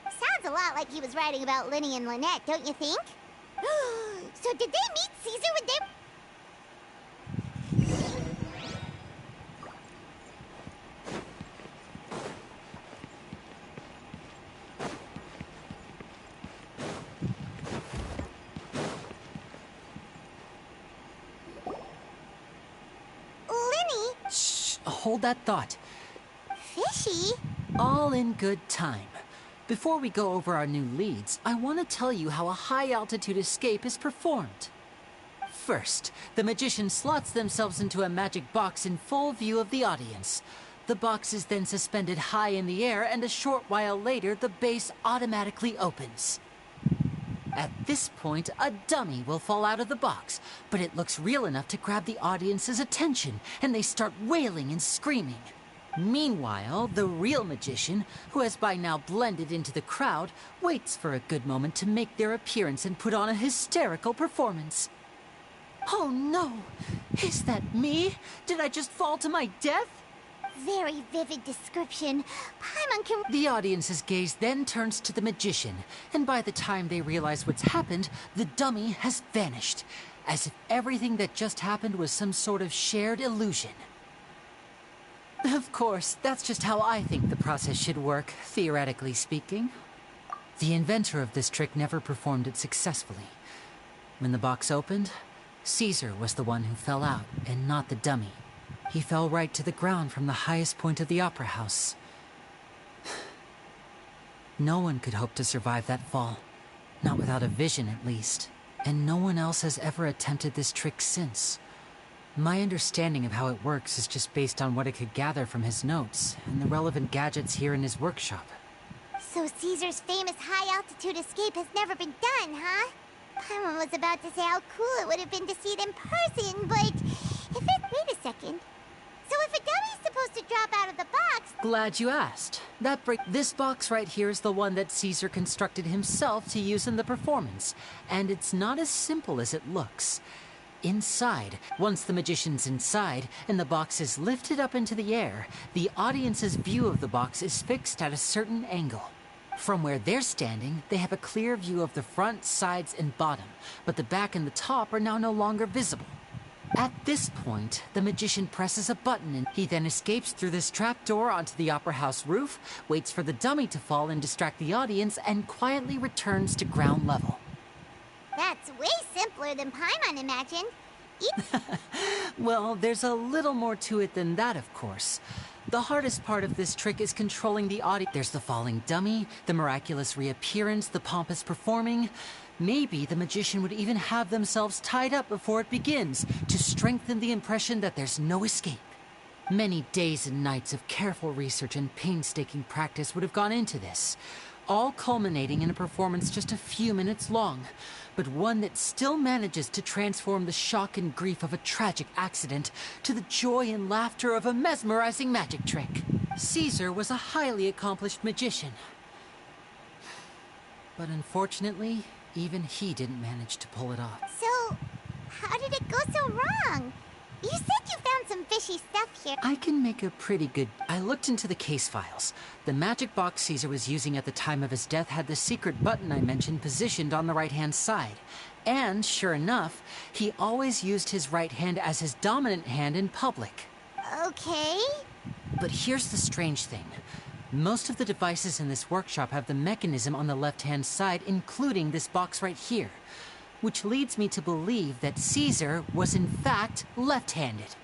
Sounds a lot like he was writing about Linny and Lynette, don't you think? So did they meet Caesar when they... Linny? Shh, hold that thought. Fishy? All in good time. Before we go over our new leads, I want to tell you how a high-altitude escape is performed. First, the magician slots themselves into a magic box in full view of the audience. The box is then suspended high in the air, and a short while later, the base automatically opens. At this point, a dummy will fall out of the box, but it looks real enough to grab the audience's attention, and they start wailing and screaming. Meanwhile, the real magician, who has by now blended into the crowd, waits for a good moment to make their appearance and put on a hysterical performance. Oh no! Is that me? Did I just fall to my death? Very vivid description. Paimon can... The audience's gaze then turns to the magician, and by the time they realize what's happened, the dummy has vanished, as if everything that just happened was some sort of shared illusion. Of course, that's just how I think the process should work, theoretically speaking. The inventor of this trick never performed it successfully. When the box opened, Caesar was the one who fell out, and not the dummy. He fell right to the ground from the highest point of the opera house. No one could hope to survive that fall. Not without a vision, at least. And no one else has ever attempted this trick since. My understanding of how it works is just based on what I could gather from his notes and the relevant gadgets here in his workshop. So Caesar's famous high-altitude escape has never been done, huh? Paimon was about to say how cool it would have been to see it in person, but if it... Wait a second. So if a dummy's supposed to drop out of the box... Glad you asked. This box right here is the one that Caesar constructed himself to use in the performance, and it's not as simple as it looks. Inside, once the magician's inside and the box is lifted up into the air, the audience's view of the box is fixed at a certain angle. From where they're standing, they have a clear view of the front, sides, and bottom, but the back and the top are now no longer visible. At this point, the magician presses a button and he then escapes through this trapdoor onto the opera house roof, waits for the dummy to fall and distract the audience, and quietly returns to ground level. That's way simpler than Paimon imagined. Well, there's a little more to it than that, of course. The hardest part of this trick is controlling the audience. There's the falling dummy, the miraculous reappearance, the pompous performing. Maybe the magician would even have themselves tied up before it begins to strengthen the impression that there's no escape. Many days and nights of careful research and painstaking practice would have gone into this, all culminating in a performance just a few minutes long, but one that still manages to transform the shock and grief of a tragic accident to the joy and laughter of a mesmerizing magic trick. Caesar was a highly accomplished magician. But unfortunately, even he didn't manage to pull it off. So, how did it go so wrong? You said you found some fishy stuff here. I can make a pretty good... I looked into the case files. The magic box Caesar was using at the time of his death had the secret button I mentioned positioned on the right-hand side. And, sure enough, he always used his right hand as his dominant hand in public. Okay. But here's the strange thing. Most of the devices in this workshop have the mechanism on the left-hand side, including this box right here. Which leads me to believe that Caesar was in fact left-handed.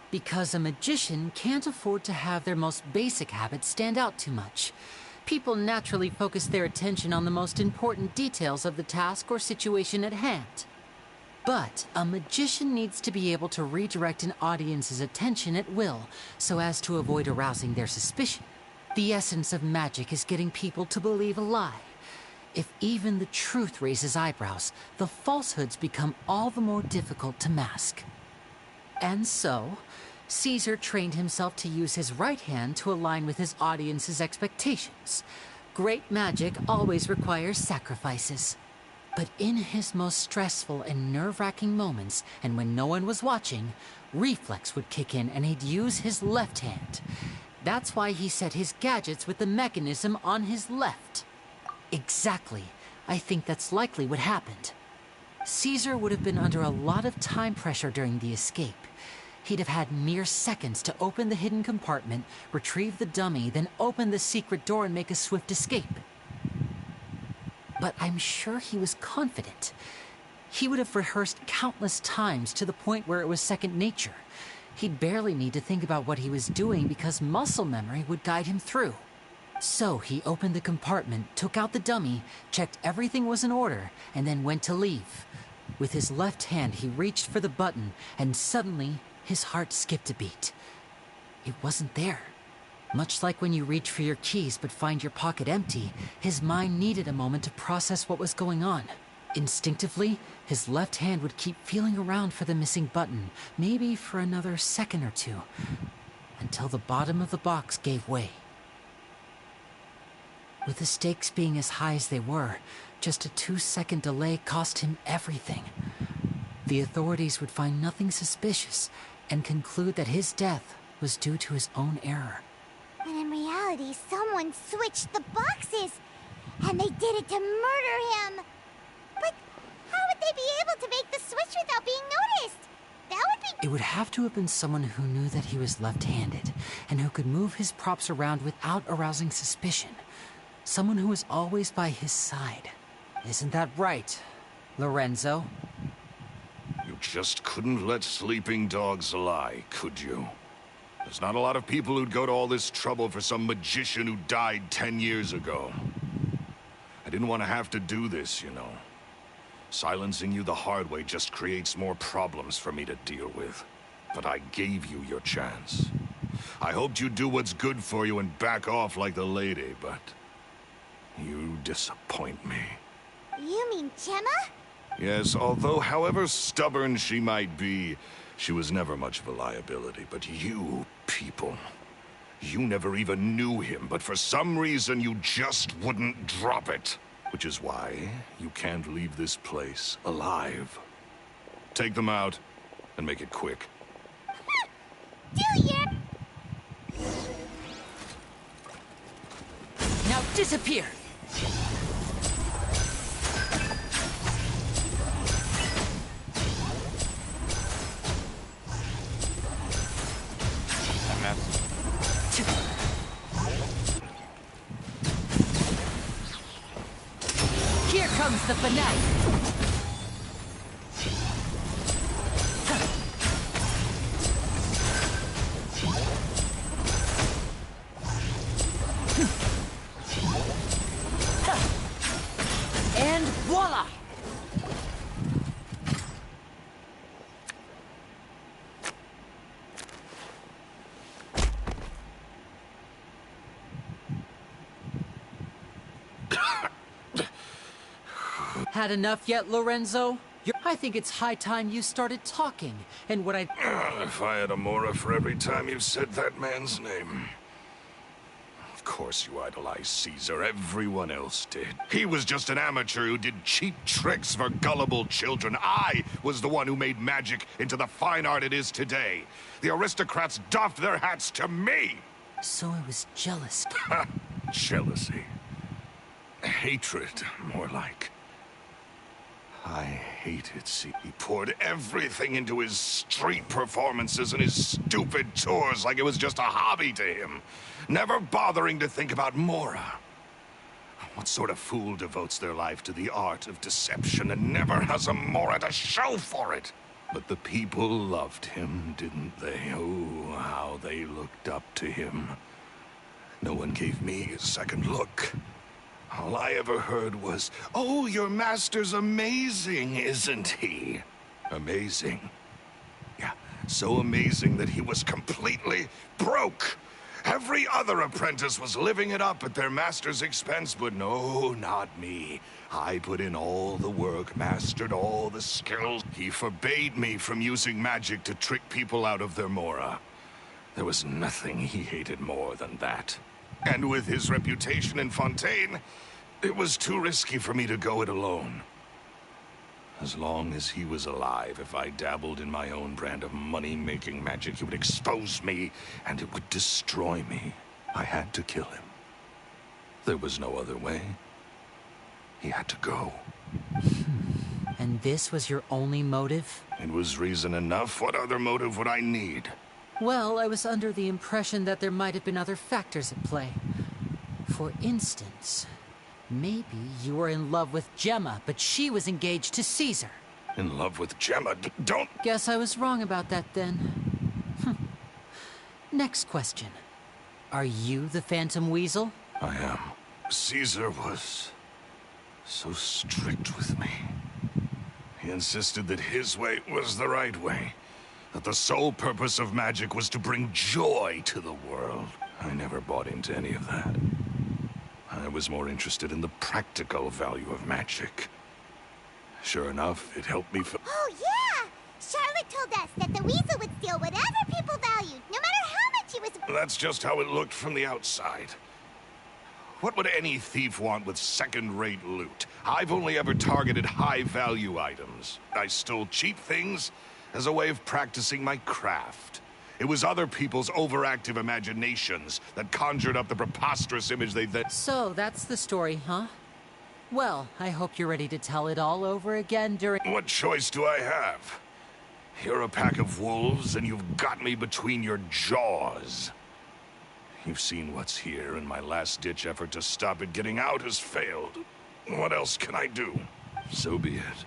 Because a magician can't afford to have their most basic habits stand out too much. People naturally focus their attention on the most important details of the task or situation at hand. But a magician needs to be able to redirect an audience's attention at will, so as to avoid arousing their suspicion. The essence of magic is getting people to believe a lie. If even the truth raises eyebrows, the falsehoods become all the more difficult to mask. And so, Caesar trained himself to use his right hand to align with his audience's expectations. Great magic always requires sacrifices. But in his most stressful and nerve-wracking moments, and when no one was watching, reflex would kick in and he'd use his left hand. That's why he set his gadgets with the mechanism on his left. Exactly. I think that's likely what happened. Caesar would have been under a lot of time pressure during the escape. He'd have had mere seconds to open the hidden compartment, retrieve the dummy, then open the secret door and make a swift escape. But I'm sure he was confident. He would have rehearsed countless times to the point where it was second nature. He'd barely need to think about what he was doing because muscle memory would guide him through. So he opened the compartment, took out the dummy, checked everything was in order, and then went to leave. With his left hand, he reached for the button, and suddenly, his heart skipped a beat. It wasn't there. Much like when you reach for your keys but find your pocket empty, his mind needed a moment to process what was going on. Instinctively, his left hand would keep feeling around for the missing button, maybe for another second or two, until the bottom of the box gave way. With the stakes being as high as they were, just a 2-second delay cost him everything. The authorities would find nothing suspicious and conclude that his death was due to his own error. And in reality, someone switched the boxes, and they did it to murder him. But how would they be able to make the switch without being noticed? That would be... It would have to have been someone who knew that he was left-handed, and who could move his props around without arousing suspicion. Someone who was always by his side. Isn't that right, Lorenzo? You just couldn't let sleeping dogs lie, could you? There's not a lot of people who'd go to all this trouble for some magician who died 10 years ago. I didn't want to have to do this, you know. Silencing you the hard way just creates more problems for me to deal with. But I gave you your chance. I hoped you'd do what's good for you and back off like the lady, but... you disappoint me. You mean Gemma? Yes, although however stubborn she might be, she was never much of a liability. But you, people, you never even knew him, but for some reason you just wouldn't drop it. Which is why you can't leave this place alive. Take them out, and make it quick. Do ya? Now disappear! Here comes the finale! And voila! Had enough yet, Lorenzo? I think it's high time you started talking, and what I... If I had a Mora for every time you said that man's name. Of course you idolized Caesar, everyone else did. He was just an amateur who did cheap tricks for gullible children. I was the one who made magic into the fine art it is today. The aristocrats doffed their hats to me! So I was jealous. Jealousy. Hatred, more like. I hated C. He poured everything into his street performances and his stupid tours like it was just a hobby to him, never bothering to think about Mora. What sort of fool devotes their life to the art of deception and never has a Mora to show for it? But the people loved him, didn't they? Oh, how they looked up to him. No one gave me a second look. All I ever heard was, "Oh, your master's amazing, isn't he?" Amazing. Yeah, so amazing that he was completely broke. Every other apprentice was living it up at their master's expense, but no, not me. I put in all the work, mastered all the skills. He forbade me from using magic to trick people out of their mora. There was nothing he hated more than that. And with his reputation in Fontaine, it was too risky for me to go it alone. As long as he was alive, if I dabbled in my own brand of money-making magic, he would expose me, and it would destroy me. I had to kill him. There was no other way. He had to go. And this was your only motive? It was reason enough. What other motive would I need? Well, I was under the impression that there might have been other factors at play. For instance, maybe you were in love with Gemma, but she was engaged to Caesar. In love with Gemma? Don't... Guess I was wrong about that then. Next question. Are you the Phantom Weasel? I am. Caesar was so strict with me. He insisted that his way was the right way. That the sole purpose of magic was to bring joy to the world. I never bought into any of that. I was more interested in the practical value of magic. Sure enough, it helped me Oh, yeah! Charlotte told us that the weasel would steal whatever people valued, no matter how much he was... That's just how it looked from the outside. What would any thief want with second-rate loot? I've only ever targeted high-value items. I stole cheap things as a way of practicing my craft. It was other people's overactive imaginations that conjured up the preposterous image they then... So, that's the story, huh? Well, I hope you're ready to tell it all over again during... What choice do I have? You're a pack of wolves, and you've got me between your jaws. You've seen what's here, and my last-ditch effort to stop it getting out has failed. What else can I do? So be it.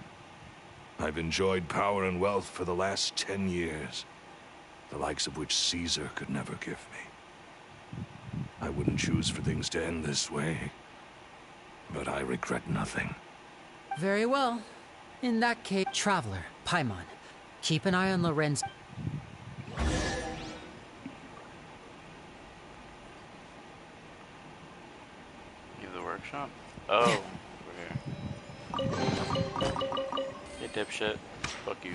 I've enjoyed power and wealth for the last 10 years. The likes of which Caesar could never give me. I wouldn't choose for things to end this way. But I regret nothing. Very well. In that case, Traveler, Paimon, keep an eye on Lorenzo. Workshop? Oh, over here. Hey, dipshit. Fuck you.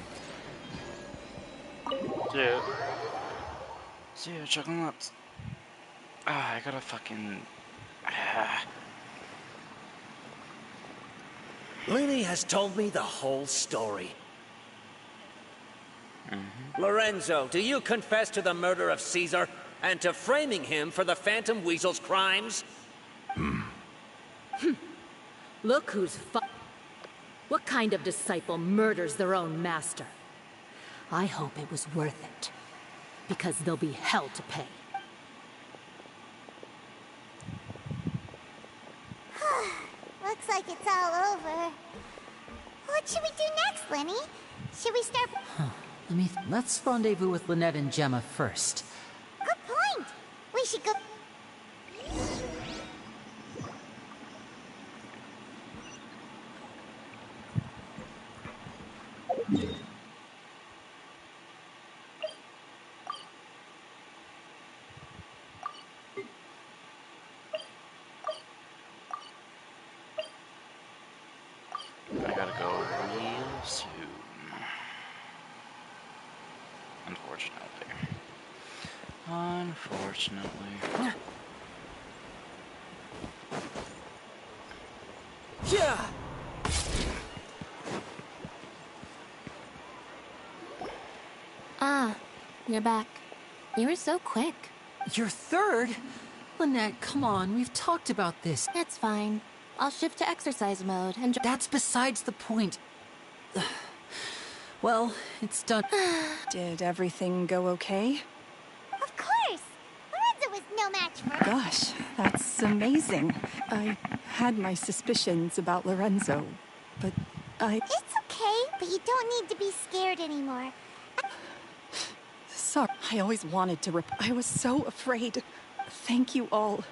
See ya, chuckling nuts. I gotta fucking... Lily has told me the whole story. Lorenzo, do you confess to the murder of Caesar and to framing him for the Phantom Weasel's crimes? Look who's What kind of disciple murders their own master? I hope it was worth it. Because there'll be hell to pay. Looks like it's all over. What should we do next, Lenny? Should we start... Let's rendezvous with Lynette and Gemma first. Good point. We should go... I gotta go real soon. Unfortunately. Yeah! Ah, you're back. You were so quick. You're third? Lynette, come on, we've talked about this. That's fine. I'll shift to exercise mode and... That's besides the point. Well, it's done. Did everything go okay? Of course! Lorenzo was no match for... Gosh, that's amazing. I had my suspicions about Lorenzo, but It's okay. But you don't need to be scared anymore. Sorry, I always wanted to rip. I was so afraid. Thank you all.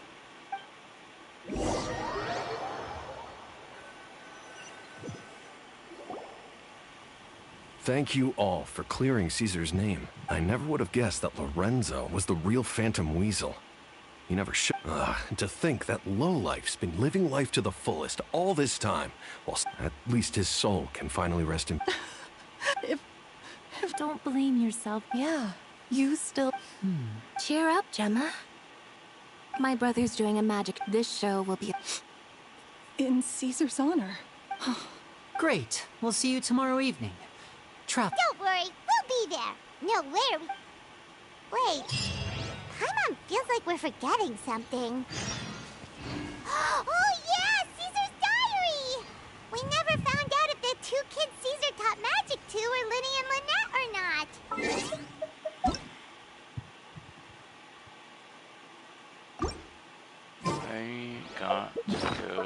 Thank you all for clearing Caesar's name. I never would have guessed that Lorenzo was the real Phantom Weasel. He never should. And to think that lowlife's been living life to the fullest all this time, while at least his soul can finally rest in. Don't blame yourself. Yeah, you still... Cheer up, Gemma. My brother's doing a magic. This show will be... in Caesar's honor. Great. We'll see you tomorrow evening. Don't worry, we'll be there. No, where we... Wait. Paimon feels like we're forgetting something. Oh yeah, Caesar's diary! We never found out if the two kids Caesar taught magic to were Linny and Lynette or not. I got to go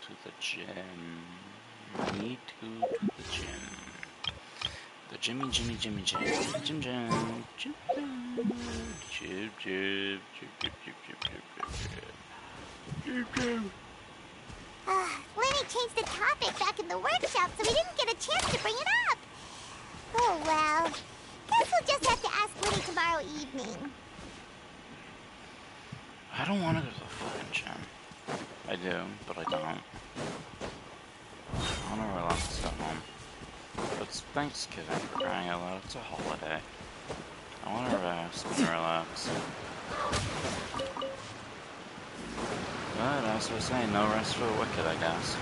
to the gym. Me to the gym. The Jimmy. Linny changed the topic back in the workshop, so we didn't get a chance to bring it up. Oh well. Guess we'll just have to ask Linny tomorrow evening. I don't want to go to the fucking gym. I do, but I don't. I want to relax at home. It's Thanksgiving, for crying out loud. It's a holiday. I want to rest and relax. But as I was saying, no rest for the wicked, I guess.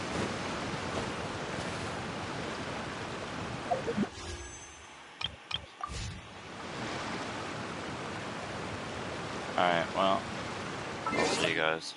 Alright, well, I'll see you guys.